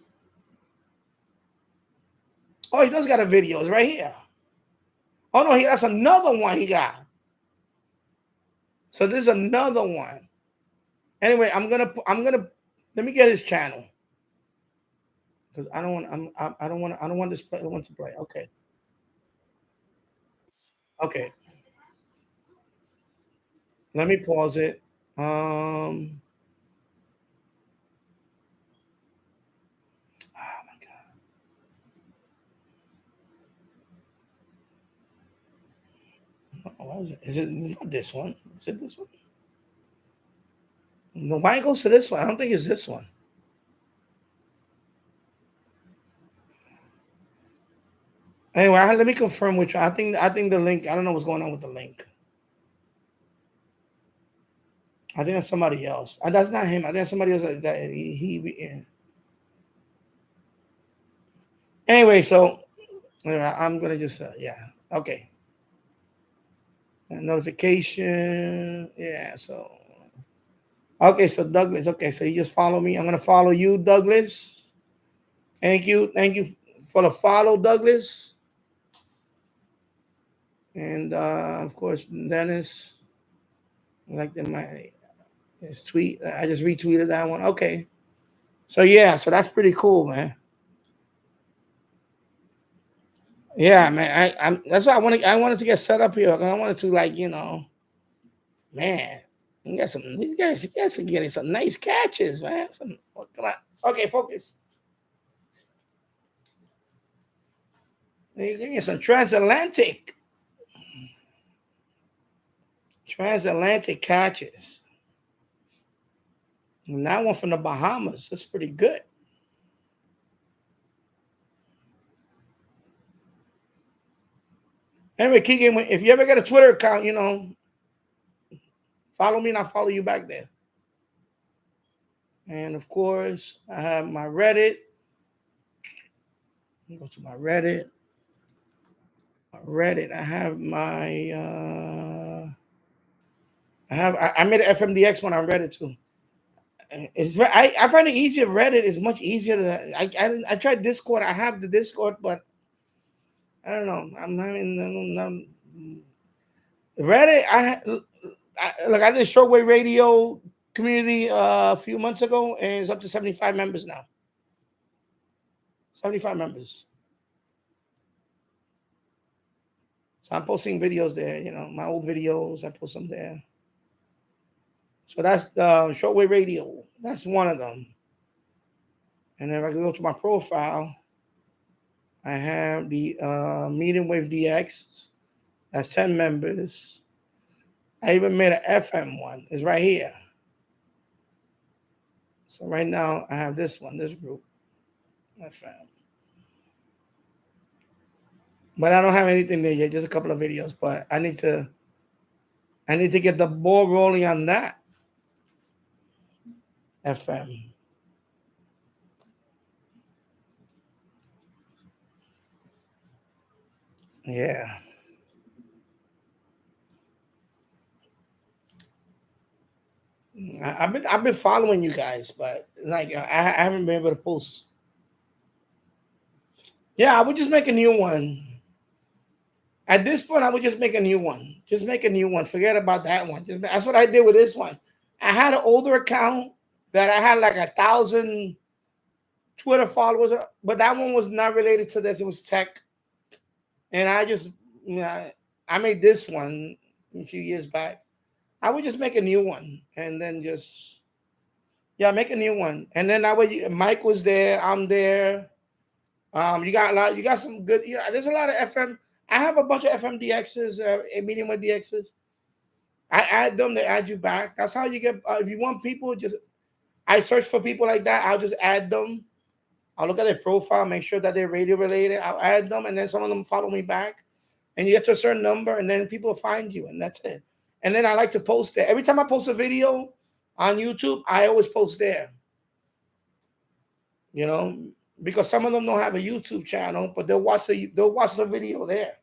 Oh, he does got a video. It's right here. Oh no, that's another one he got. So this is another one. Anyway, I'm gonna let me get his channel because I don't want this to play. Okay. Okay. Let me pause it. Oh my God. What is it not this one? Is it this one? No, why it goes to this one? I don't think it's this one. Anyway, let me confirm which one. I think the link. I don't know what's going on with the link. I think that's somebody else. That's not him. I think that's somebody else that he. Anyway, so anyway, I'm gonna just yeah. Okay. Notification. Yeah. So okay. So Douglas. Okay. So you just follow me. I'm gonna follow you, Douglas. Thank you. Thank you for the follow, Douglas. And of course, Dennis. Like his tweet. I just retweeted that one. Okay. So yeah. So that's pretty cool, man. Yeah, man. I'm that's why I wanted to get set up here. I wanted to man. These guys are getting some nice catches, man. Come on. Okay, focus. They're getting some transatlantic catches. And that one from the Bahamas. That's pretty good. Anyway, Keegan, if you ever get a Twitter account, follow me and I'll follow you back there. And of course, I have my Reddit. Go to my Reddit. I have my I made an FMDX one on Reddit too. I find it easier. Reddit is much easier to I tried Discord. I have the Discord, but I don't know. I'm having Reddit. I did Shortwave radio community a few months ago, and it's up to 75 members now. 75 members. So I'm posting videos there. My old videos. I post them there. So that's the Shortwave radio. That's one of them. And if I go to my profile, I have the Medium Wave DX. That's 10 members. I even made an FM one. It's right here. So right now I have this one, this group, FM. But I don't have anything there yet, just a couple of videos. But I need to get the ball rolling on that. FM. Yeah. I've been following you guys, but like I haven't been able to post. Yeah, I would just make a new one. At this point, I would just make a new one. Just make a new one. Forget about that one. That's what I did with this one. I had an older account that I had like 1,000 Twitter followers, but that one was not related to this. It was tech, and I just, I made this one a few years back. I would just make a new one, and then just, yeah, make a new one, and then that way, Mike was there, I'm there. You got a lot. You got some good. There's a lot of FM. I have a bunch of FMDXs, medium wave DXs. I add them. They add you back. That's how you get. If you want people, just I search for people like that. I'll just add them. I'll look at their profile, make sure that they're radio related. I'll add them, and then some of them follow me back. And you get to a certain number, and then people find you, and that's it. And then I like to post there. Every time I post a video on YouTube, I always post there. Because some of them don't have a YouTube channel, but they'll watch the video there.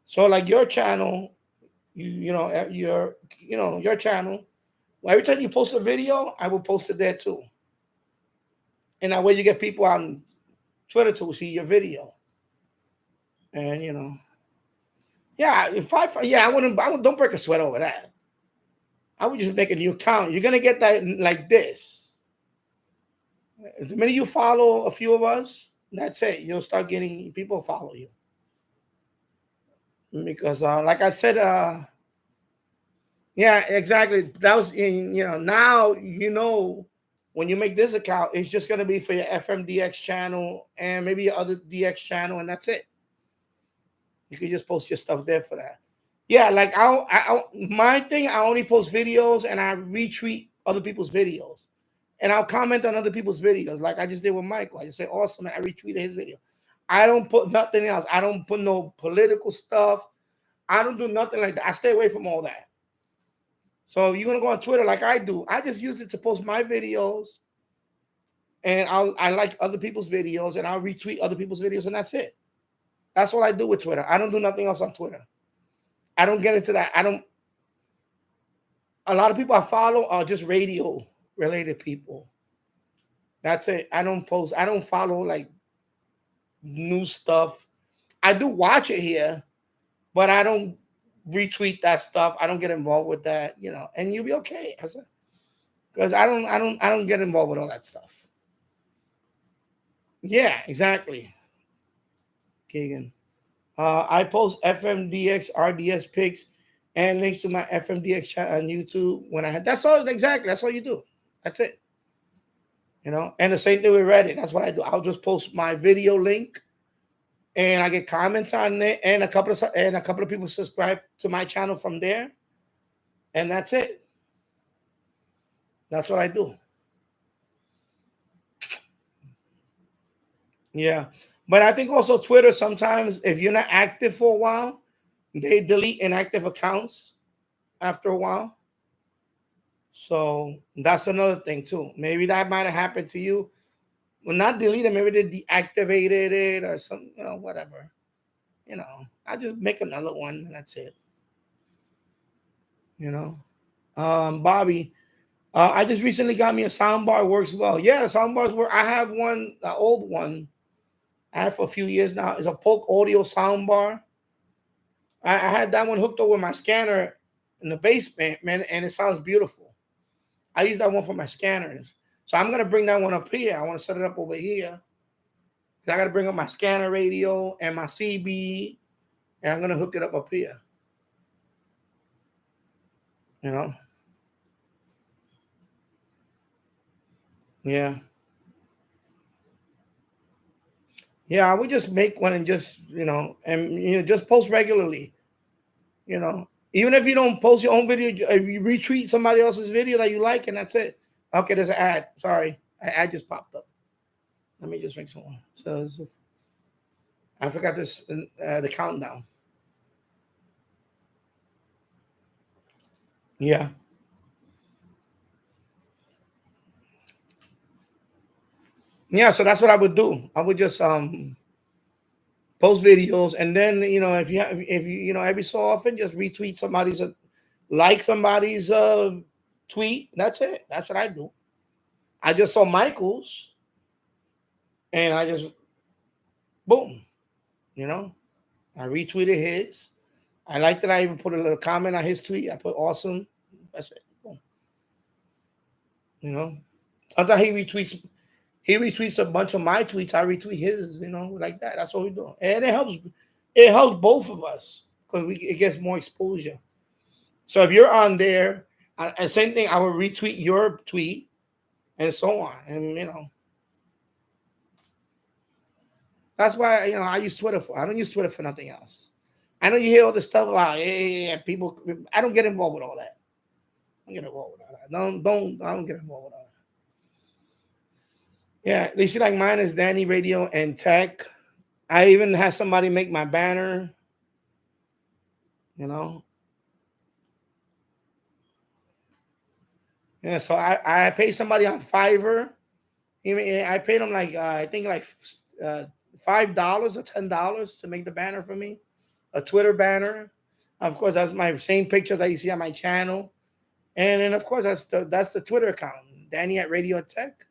So like your channel, your channel. Well, every time you post a video, I will post it there too. And that way you get people on Twitter to see your video. And yeah, don't break a sweat over that. I would just make a new account. You're gonna get that like this. The minute you follow a few of us, that's it. You'll start getting people follow you. Because like I said, yeah, exactly. That was now when you make this account, it's just gonna be for your FMDX channel and maybe your other DX channel, and that's it. You can just post your stuff there for that. Yeah, like my thing, I only post videos and I retweet other people's videos. And I'll comment on other people's videos, like I just did with Michael. I just say awesome, and I retweeted his video. I don't put nothing else. I don't put no political stuff. I don't do nothing like that. I stay away from all that. So you're gonna go on Twitter like I do. I just use it to post my videos, and I like other people's videos, and I'll retweet other people's videos, and that's it. That's all I do with Twitter. I don't do nothing else on Twitter. I don't get into that. A lot of people I follow are just radio related people. That's it. I don't follow like new stuff. I do watch it here, but I don't retweet that stuff. I don't get involved with that, and you'll be okay. Because I don't get involved with all that stuff. Yeah, exactly. Keegan. I post FMDX RDS pics and links to my FMDX chat on YouTube when I had. That's all. Exactly. That's all you do. That's it. And the same thing with Reddit. That's what I do. I'll just post my video link, and I get comments on it, and a couple of people subscribe to my channel from there, and that's it. That's what I do. Yeah, but I think also Twitter, sometimes if you're not active for a while, they delete inactive accounts after a while. So that's another thing too. Maybe that might have happened to you. Well, not deleted, maybe they deactivated it or something, whatever. I just make another one and that's it. Bobby, I just recently got me a soundbar. Works well. Yeah, the soundbars work. I have one, the old one. I have for a few years now. It's a Polk Audio soundbar. I had that one hooked up with my scanner in the basement, man, and it sounds beautiful. I use that one for my scanners. So I'm going to bring that one up here. I want to set it up over here. I got to bring up my scanner radio and my CB, and I'm going to hook it up here. Yeah. Yeah, I would just make one and just, just post regularly. Even if you don't post your own video, if you retweet somebody else's video that you like, and that's it. Okay, there's an ad. Sorry, an ad just popped up. Let me just make some more. So I forgot this the countdown. Yeah. Yeah, so that's what I would do. I would just post videos, and then if you every so often just retweet somebody's like somebody's tweet. That's it. That's what I do. I just saw Michael's, and I just boom, you know, I retweeted his. I liked that. I even put a little comment on his tweet. I put awesome. That's it. Boom. You know, sometimes he retweets a bunch of my tweets. I retweet his. Like that. That's what we do, and it helps. It helps both of us because it gets more exposure. So if you're on there, and same thing, I will retweet your tweet, and so on, and that's why I use Twitter for. I don't use Twitter for nothing else. I know you hear all this stuff about people. I don't get involved with all that. I don't get involved with all that. I don't get involved with all that. Yeah, they see like mine is Danny Radio and Tech. I even had somebody make my banner. You know. Yeah, so I paid somebody on Fiverr. I paid them like I think like $5 or $10 to make the banner for me, a Twitter banner. Of course, that's my same picture that you see on my channel, and then of course that's the Twitter account, Danny at Radio Tech.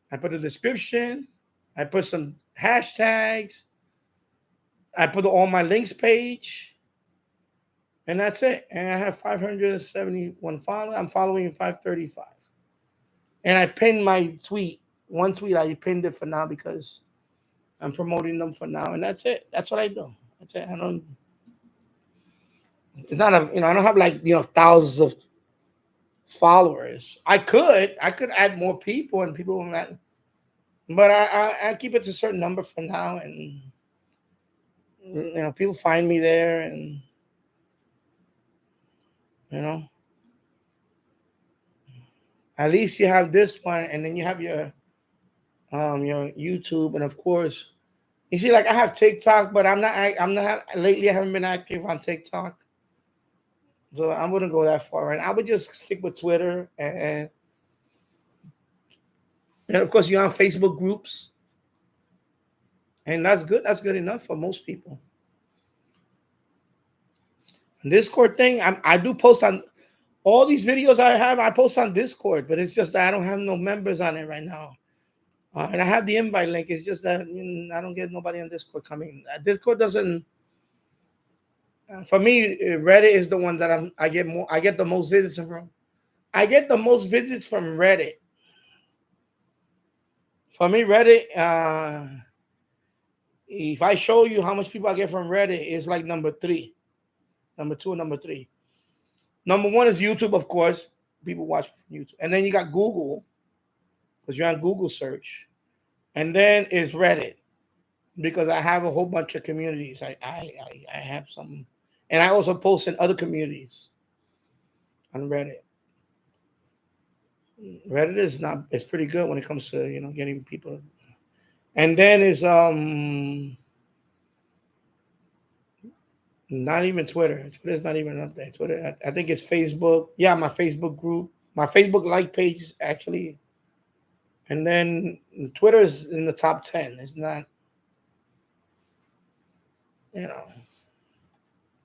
I put a description, I put some hashtags, I put all my links page, and that's it. And I have 571 followers. I'm following 535, and I pinned my tweet. One tweet I pinned it for now because I'm promoting them for now, and that's it. That's what I do. That's it. I don't. It's not a. I don't have like thousands of followers. I could add more people, and people will not. But I keep it to a certain number for now, and people find me there, and you know at least you have this one, and then you have your YouTube, and of course you see like I have TikTok, but I'm not lately. I haven't been active on TikTok. So I wouldn't go that far, right? I would just stick with Twitter, and of course you're on Facebook groups, and that's good. That's good enough for most people. And Discord thing, I do post on all these videos I have. I post on Discord, but it's just that I don't have no members on it right now, and I have the invite link. It's just that I don't get nobody on Discord coming. Discord doesn't. For me, Reddit is the one that I get more. I get the most visits from. I get the most visits from Reddit. For me, Reddit, if I show you how much people I get from Reddit, it's like number 3, number 2, and number 3. Number 1 is YouTube, of course. People watch YouTube. And then you got Google, because you're on Google search. And then is Reddit, because I have a whole bunch of communities. I have some. And I also post in other communities on Reddit. Reddit is pretty good when it comes to getting people. And then is not even Twitter. Twitter's not even up there. Twitter, I think it's Facebook. Yeah, my Facebook group, my Facebook like page actually. And then Twitter is in the top 10. It's not,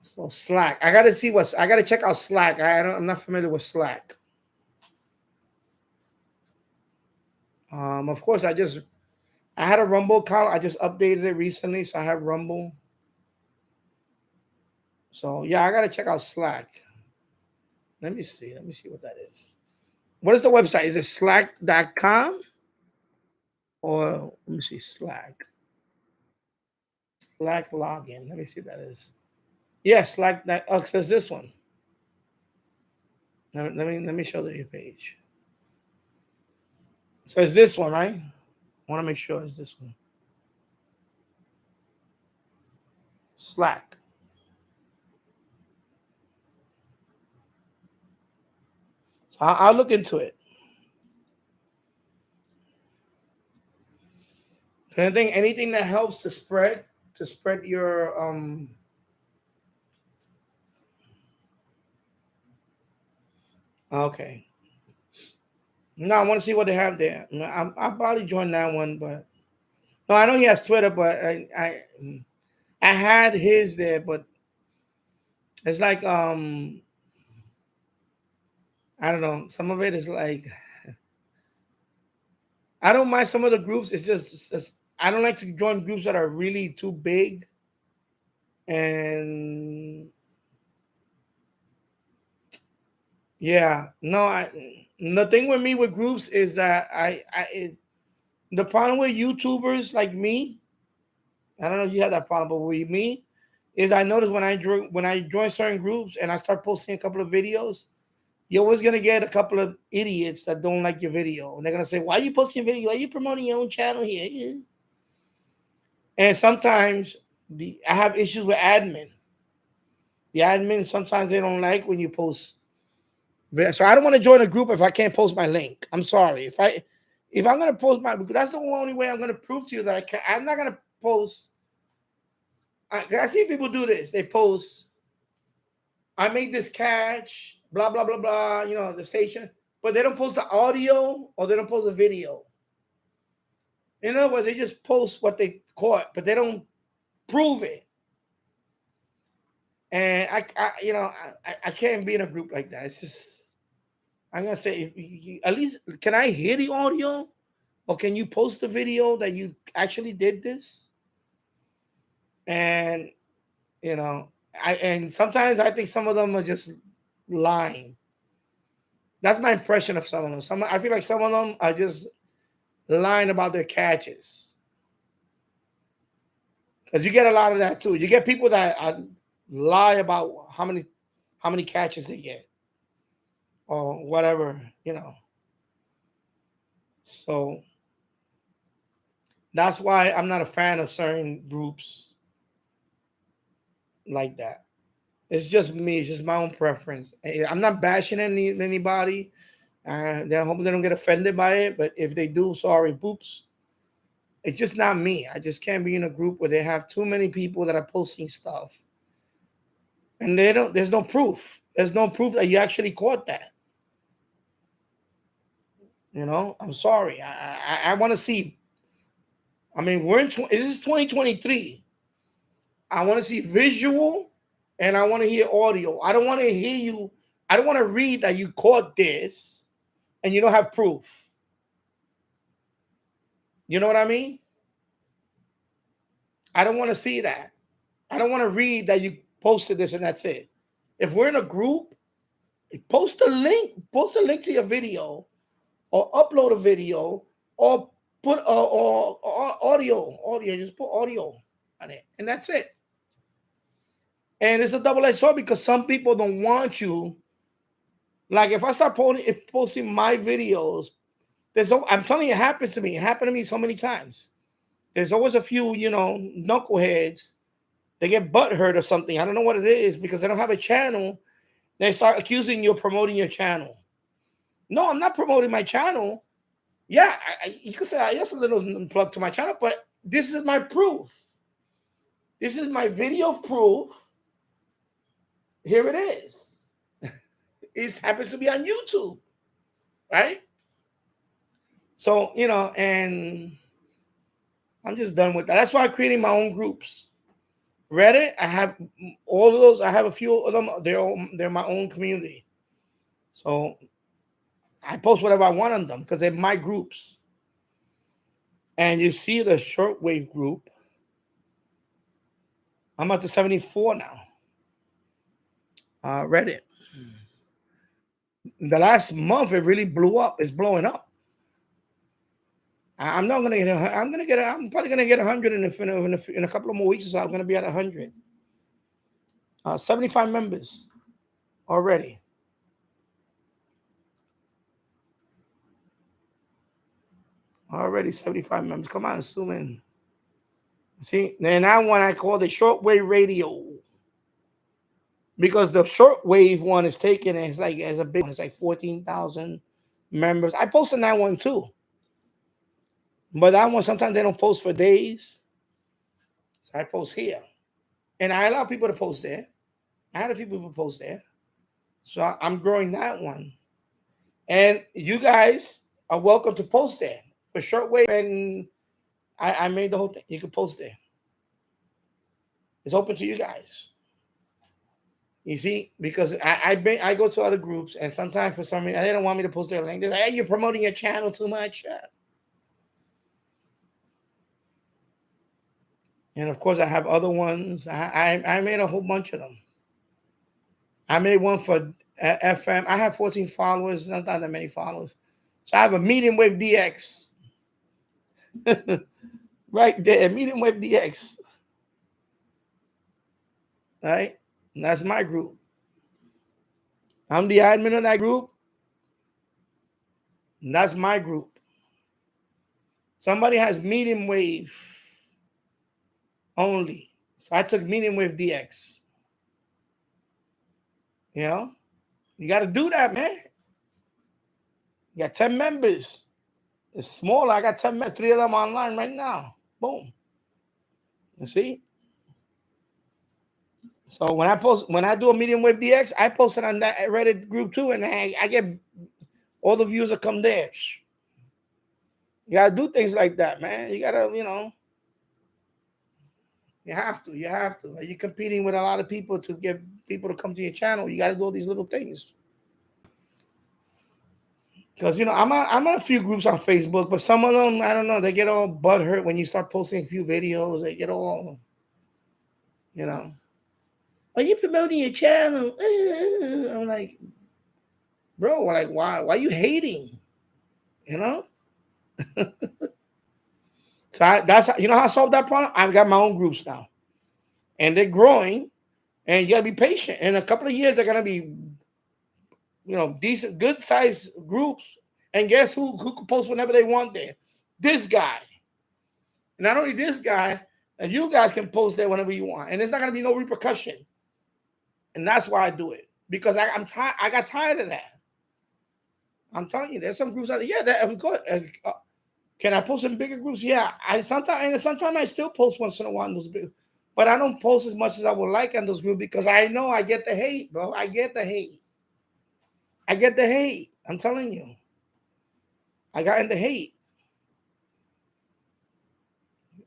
So Slack. I gotta check out Slack. I'm not familiar with Slack. Of course, I had a Rumble account. I just updated it recently, so I have Rumble. So yeah, I gotta check out Slack. Let me see what that is. What is the website? Is it slack.com? Or let me see, Slack login. Let me see what that is. Yeah, Slack. That it says this one. Let me show you your page. So it's this one, right? I want to make sure it's this one. Slack. I'll look into it. Anything that helps to spread your Okay. No, I want to see what they have there. I'll probably join that one, but no, I know he has Twitter, but I had his there, but it's like I don't know. Some of it is like I don't mind some of the groups. It's just I don't like to join groups that are really too big. And yeah, no, the thing with me with groups is that the problem with YouTubers like me, I don't know if you have that problem, but with me, is I notice when I join certain groups and I start posting a couple of videos, you're always gonna get a couple of idiots that don't like your video, and they're gonna say, "Why are you posting a video? Why are you promoting your own channel here?" Yeah. And sometimes I have issues with admin. The admin sometimes they don't like when you post. So I don't want to join a group if I can't post my link. I'm sorry. If I'm gonna post my, because that's the only way I'm gonna prove to you that I can. I'm not gonna post. I see people do this. They post, I made this catch, blah blah blah blah. You know the station, but they don't post the audio or they don't post the video. In other words, they just post what they caught, but they don't prove it. And I can't be in a group like that. It's just I'm gonna say at least can I hear the audio, or can you post the video that you actually did this? And and sometimes I think some of them are just lying. That's my impression of some of them. I feel like some of them are just lying about their catches. Because you get a lot of that too. You get people that lie about how many catches they get or whatever. So that's why I'm not a fan of certain groups like that. It's just me. It's just my own preference. I'm not bashing anybody. I hope they don't get offended by it. But if they do, sorry, boops. It's just not me. I just can't be in a group where they have too many people that are posting stuff, and they don't. There's no proof. There's no proof that you actually caught that. I'm sorry. I want to see. I mean, this is 2023. I want to see visual, and I want to hear audio. I don't want to hear you. I don't want to read that you caught this, and you don't have proof. You know what I mean? I don't want to see that. I don't want to read that you posted this and that's it. If we're in a group, post a link to your video, or upload a video, or put or audio. Just put audio on it, and that's it. And it's a double-edged sword because some people don't want you. Like if I start posting my videos, I'm telling you, it happens to me. It happened to me so many times. There's always a few, knuckleheads. They get butthurt or something. I don't know what it is because they don't have a channel. They start accusing you of promoting your channel. No, I'm not promoting my channel. Yeah, you could say I just a little plug to my channel, but this is my proof. This is my video proof. Here it is. It happens to be on YouTube, right? So, and I'm just done with that. That's why I'm creating my own groups. Reddit, I have all of those. I have a few of them. They're my own community. So I post whatever I want on them because they're my groups. And you see the Shortwave group. I'm up to 74 now. Reddit. The last month it really blew up. It's blowing up. I'm not gonna get. I'm probably gonna get 100 in a couple of more weeks. So I'm gonna be at 100. 75 members already. Already 75 members. Come on, zoom in. See, then that one I call the Shortwave radio. because the shortwave one is taken. It's like as a big one. It's like 14,000 members. I posted that one too, but that one sometimes they don't post for days. So I post here, and I allow people to post there. I had a few people post there, so I'm growing that one. And you guys are welcome to post there for shortwave, and I made the whole thing. You can post there. It's open to you guys. You see, because I go to other groups, and sometimes for some reason they don't want me to post their link. They're like, "Hey, you're promoting your channel too much." And of course, I have other ones. I made a whole bunch of them. I made one for FM. I have 14 followers, not that many followers. So I have a medium wave DX. Right there, medium wave DX. Right? And that's my group. I'm the admin of that group. And that's my group. Somebody has medium wave only. So I took medium wave DX. You know? You got to do that, man. You got 10 members. It's small. I got 10 members. 3 of them online right now. Boom. You see? So when I do a medium wave DX, I post it on that Reddit group too, and I get all the views that come there. You gotta do things like that, man. You gotta, you have to. You're competing with a lot of people to get people to come to your channel. You gotta do all these little things. Because I'm on a few groups on Facebook, but some of them, I don't know, they get all butthurt when you start posting a few videos. They get all, are you promoting your channel? I'm like, bro, like, why are you hating? So that's how I solved that problem. I've got my own groups now, and they're growing, and you gotta be patient. In a couple of years, they're gonna be, decent, good sized groups. And guess who can post whenever they want there? This guy. And not only this guy, and you guys can post there whenever you want, and there's not gonna be no repercussion. And that's why I do it, because I'm tired. I got tired of that. I'm telling you, there's some groups out there. Yeah, that of course. Can I post in bigger groups? Yeah, sometimes I still post once in a while in those big, but I don't post as much as I would like on those groups because I know I get the hate, bro. I get the hate. I'm telling you, I got in the hate.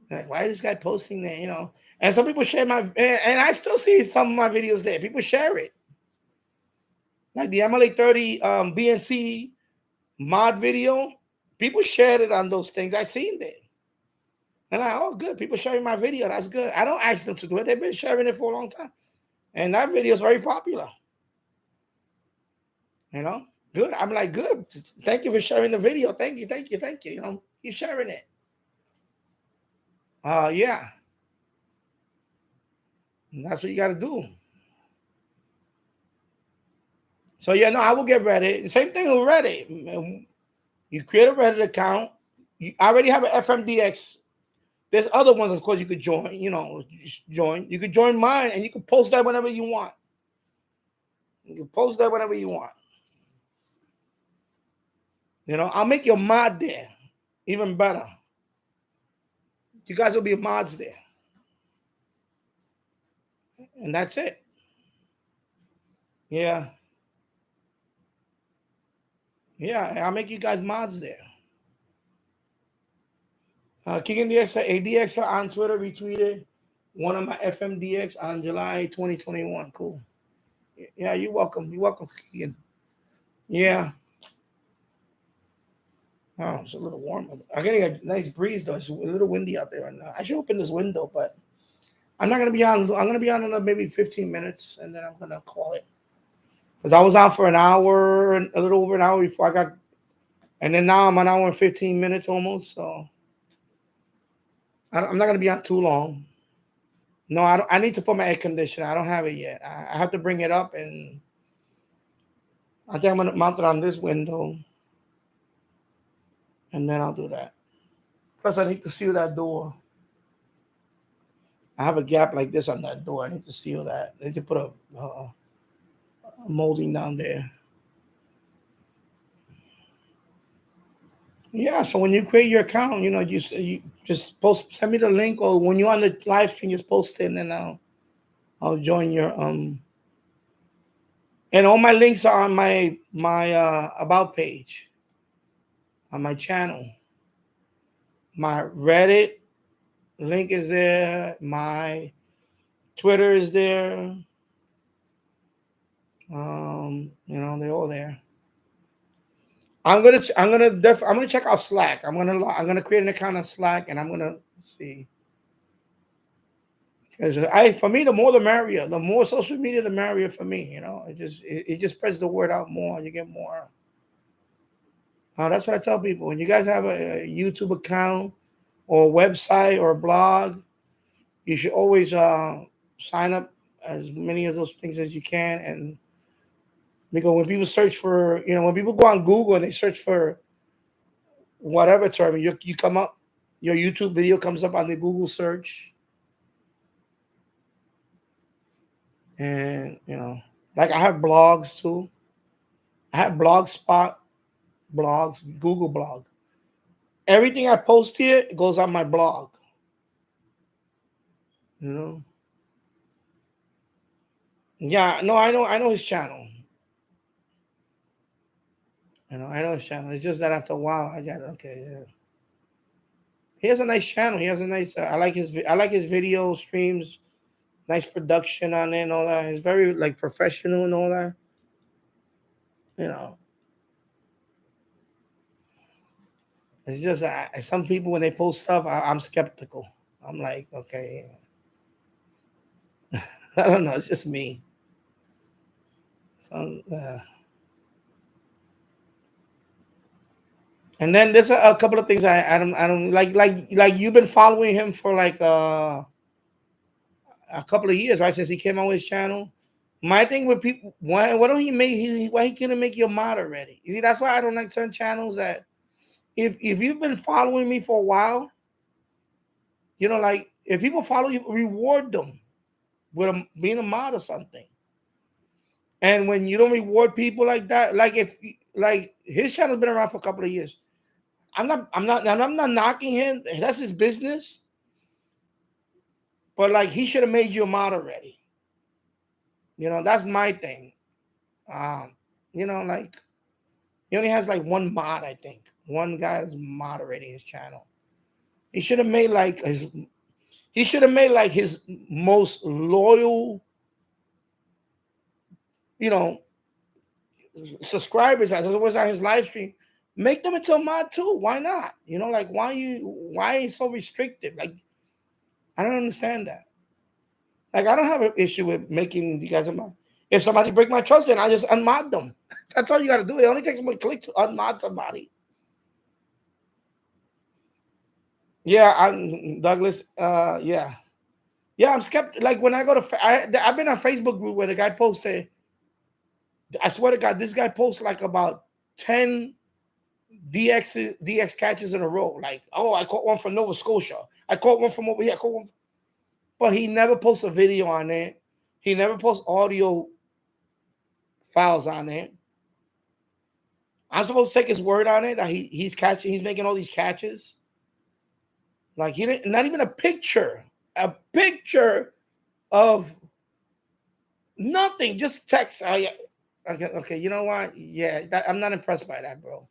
Like, why is this guy posting there? And some people share and I still see some of my videos there. People share it, like the MLA 30 BNC mod video. People shared it on those things. I seen it. And good. People sharing my video. That's good. I don't ask them to do it. They've been sharing it for a long time. And that video is very popular. Good. I'm like, good. Thank you for sharing the video. Thank you. Keep sharing it. Yeah. And that's what you got to do. So, I will get Reddit. Same thing with Reddit. You create a Reddit account. You already have an FMDX. There's other ones, of course, you could join. You could join mine, and you can post that whenever you want. I'll make your mod there even better. You guys will be mods there. And that's it. Yeah. Yeah, I'll make you guys mods there. Kicking the ADX on Twitter retweeted one of my FMDX on July 2021. Cool. Yeah, you're welcome. Keegan. Yeah. Oh, it's a little warm. I'm getting a nice breeze though. It's a little windy out there right now. I should open this window, but I'm not gonna be on. I'm gonna be on in maybe 15 minutes, and then I'm gonna call it. Because I was on for an hour, and a little over an hour before I got, and then now I'm an hour and 15 minutes almost. So I'm not gonna be on too long. No, I don't. I need to put my air conditioner. I don't have it yet. I have to bring it up, and I think I'm gonna mount it on this window, and then I'll do that. Plus, I need to seal that door. I have a gap like this on that door. I need to seal that. I need to put a molding down there. Yeah, so when you create your account, you just send me the link, or when you're on the live stream, just post it, and then I'll join your and all my links are on my about page on my channel. My Reddit link is there. My Twitter is there. They're all there. I'm gonna check out Slack. I'm gonna create an account on Slack, and I'm gonna see. Because for me, the more the merrier. The more social media, the merrier for me. It just spreads the word out more. You get more. That's what I tell people. When you guys have a YouTube account or a website or a blog, you should always sign up as many of those things as you can. And because when people search for, when people go on Google and they search for whatever term, you come up, your YouTube video comes up on the Google search. And, like I have blogs too. I have Blogspot blogs, Google blog. Everything I post here goes on my blog. Yeah, no, I know his channel. I know his channel. It's just that after a while, yeah. He has a nice channel. He has a nice. I like his video streams. Nice production on it and all that. It's very like professional and all that. It's just some people when they post stuff, I'm skeptical. I'm like, okay, I don't know. It's just me. And then there's a couple of things I don't like you've been following him for like a couple of years, right? Since he came on his channel. My thing with people, why don't why he couldn't make you a mod already? You see, that's why I don't like certain channels. That if you've been following me for a while, like if people follow you, reward them with being a mod or something. And when you don't reward people like that, like his channel's been around for a couple of years. I'm not knocking him. That's his business. But like he should have made you a mod already. That's my thing. Like he only has like one mod, I think. One guy is moderating his channel. He should have made like his most loyal, subscribers as was on his live stream. Make them into a mod too. Why not? Like why are you so restrictive? Like I don't understand that. Like I don't have an issue with making you guys a mod. If somebody break my trust, then I just unmod them. That's all you got to do. It only takes one click to unmod somebody. Yeah, I'm Douglas. Yeah, I'm skeptical. Like when I go to, I've been on Facebook group where the guy posted. I swear to God, this guy posted like about 10 DX catches in a row. Like, oh, I caught one from Nova Scotia. I caught one from over here. I caught one. But he never posts a video on it. He never posts audio files on it. I'm supposed to take his word on it that he's catching. He's making all these catches. Like he didn't, not even a picture of nothing, just text. Oh, yeah. Okay, you know what? Yeah, I'm not impressed by that, bro.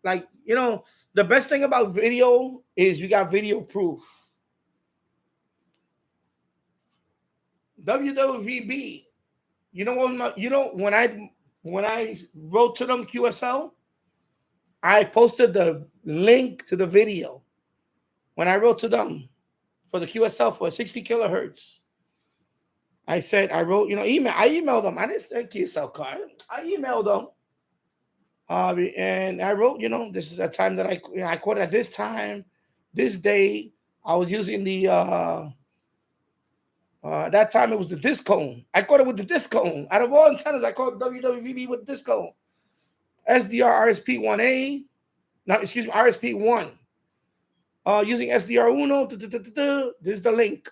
Like, the best thing about video is we got video proof. WWVB, when I wrote to them QSL, I posted the link to the video. When I wrote to them for the QSL for 60 kilohertz, I said, I wrote, email. I emailed them. I didn't say QSL card. I emailed them. And I wrote, this is the time that I quoted at this time, this day. I was using the, that time it was the disc cone. I caught it with the disc cone. Out of all antennas, I caught WWVB with disc cone. SDR RSP1. Using SDR Uno, this is the link.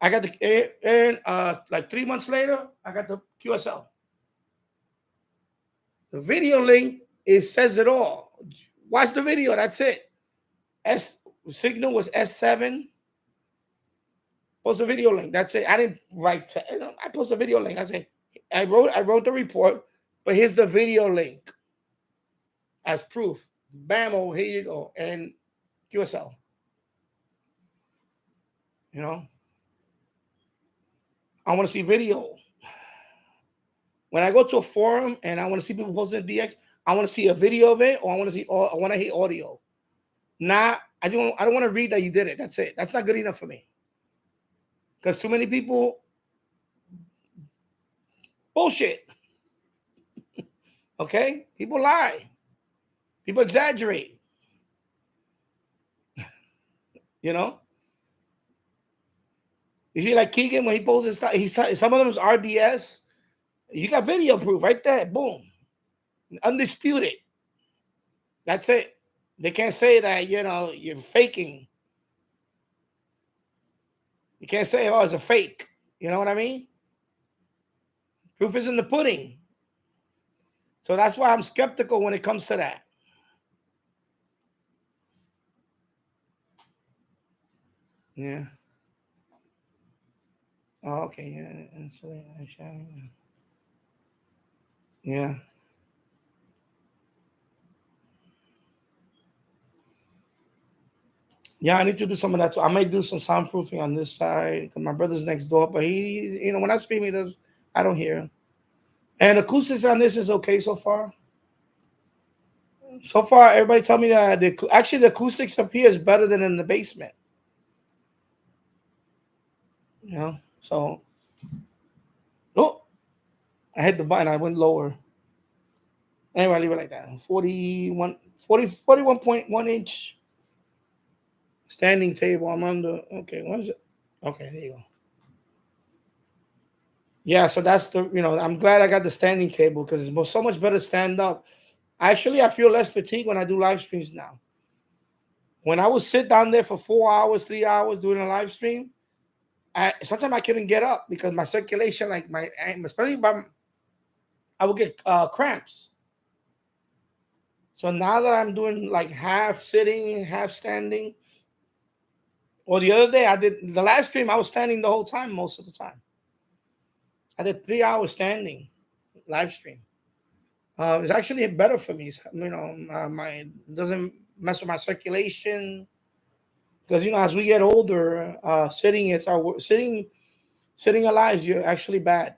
I got the and like 3 months later, I got the QSL. The video link says it all. Watch the video. That's it. Signal was S7. Post a video link. That's it. I didn't write. I post a video link. I say I wrote the report, but here's the video link as proof. Bam! Oh, here you go. And QSL. You know, I want to see video. When I go to a forum and I want to see people posting DX, I want to see a video of it, or I want to hear audio. I don't want to read that you did it. That's it. That's not good enough for me. Because too many people bullshit. Okay? People lie. People exaggerate. You know? You see, like Keegan, when he posts his stuff, some of them is RDS. You got video proof right there. Boom. Undisputed. That's it. They can't say that, you're faking. You can't say, oh, it's a fake. You know what I mean? Proof is in the pudding. So that's why I'm skeptical when it comes to that. Yeah. Oh, okay. Yeah. Yeah. Yeah, I need to do some of that. So I might do some soundproofing on this side because my brother's next door. But he, when I stream, I don't hear him. And acoustics on this is okay so far. So far, everybody tell me that the acoustics up here is better than in the basement. So I hit the button. I went lower. Anyway, I leave it like that. 41.1 inch standing table. I'm on the, okay, what is it? Okay, there you go. Yeah, so that's the, I'm glad I got the standing table because it's so much better stand up. Actually, I feel less fatigue when I do live streams now. When I would sit down there for 4 hours, 3 hours doing a live stream, sometimes I couldn't get up because my circulation, like especially I would get cramps. So now that I'm doing like half sitting, half standing, or the other day the last stream, I was standing the whole time, most of the time. I did 3 hours standing live stream. It's actually better for me. It doesn't mess with my circulation. Because as we get older, sitting alive, you're actually bad.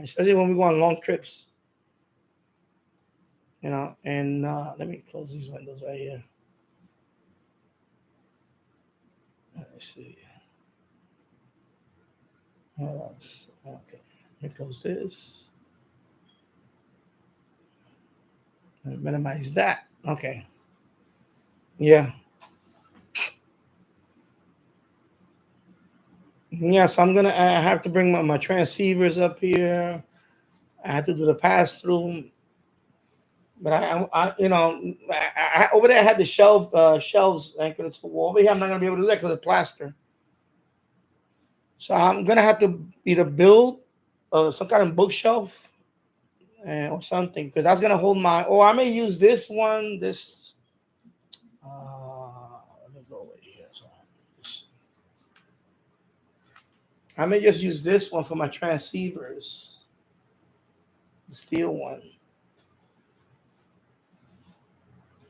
Especially when we go on long trips. And let me close these windows right here. Let me see. Okay, let me close this. Minimize that. Okay. Yeah. Yeah, so I have to bring my transceivers up here. I have to do the pass-through. But I over there I had the shelves anchored to the wall. Over here, I'm not gonna be able to do that because of plaster. So I'm gonna have to either build some kind of bookshelf or something because that's gonna hold my. Or I may use this one. Let me go over here. I may just use this one for my transceivers. The steel one.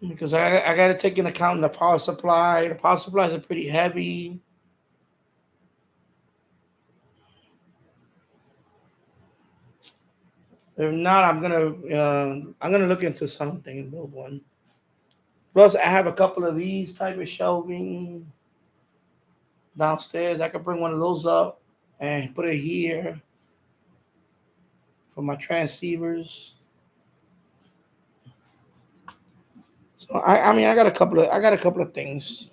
Because I got to take into account the power supply. The power supplies are pretty heavy. If not, I'm gonna look into something and build one. Plus, I have a couple of these type of shelving downstairs. I could bring one of those up and put it here for my transceivers. So I got a couple of things.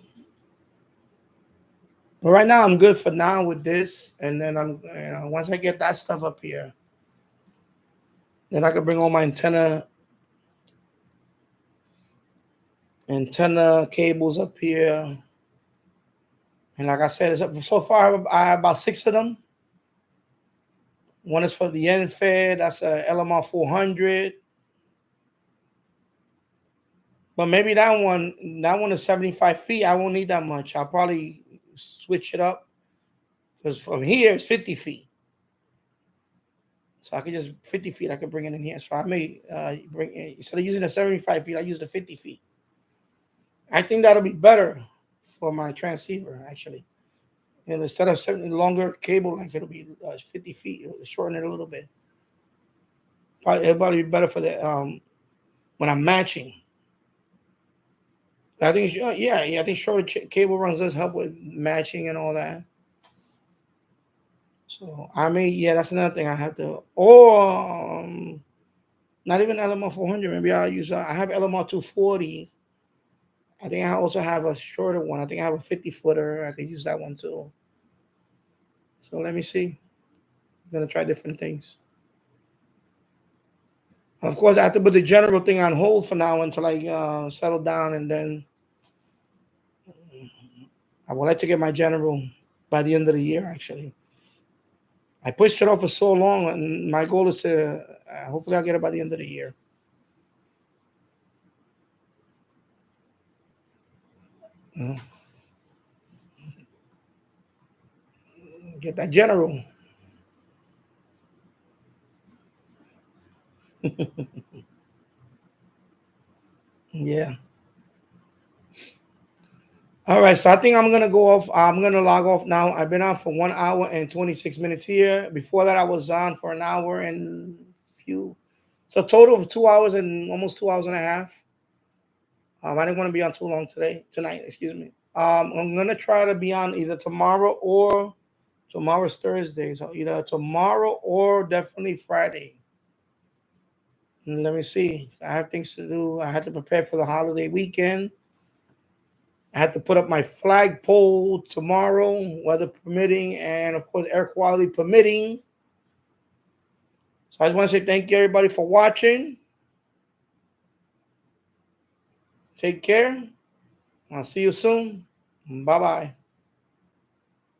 But right now I'm good for now with this, and then once I get that stuff up here, then I can bring all my antenna cables up here. And like I said, so far I have about 6 of them. One is for the end fed. That's a LMR 400. But maybe that one is 75 feet. I won't need that much. I'll probably switch it up because from here it's 50 feet. So I could just 50 feet. I could bring it in here. So I may bring it, instead of using the 75 feet, I use the 50 feet. I think that'll be better for my transceiver actually. And instead of 70 longer cable length, it'll be 50 feet. It'll shorten it a little bit. It'll probably be better for the when I'm matching. I think I think shorter cable runs does help with matching and all that. So I mean, that's another thing I have to, or not even LMR 400. Maybe I'll use. I have LMR 240. I think I also have a shorter one. I think I have a 50-footer. I could use that one too. So let me see. I'm gonna try different things. Of course, I have to put the general thing on hold for now until I settle down, and then I would like to get my general by the end of the year. Actually, I pushed it off for so long, and my goal is to hopefully I'll get it by the end of the year. Get that general. Yeah. All right, so I think I'm gonna go off. I'm gonna log off now. I've been on for 1 hour and 26 minutes here. Before that, I was on for an hour and few. So total of 2 hours and almost 2 hours and a half. I didn't want to be on too long tonight, excuse me. I'm gonna try to be on either tomorrow or tomorrow's Thursday. So either tomorrow or definitely Friday. Let me see. I have things to do. I had to prepare for the holiday weekend. I had to put up my flagpole tomorrow, weather permitting, and of course, air quality permitting. So I just want to say thank you, everybody, for watching. Take care. I'll see you soon. Bye-bye.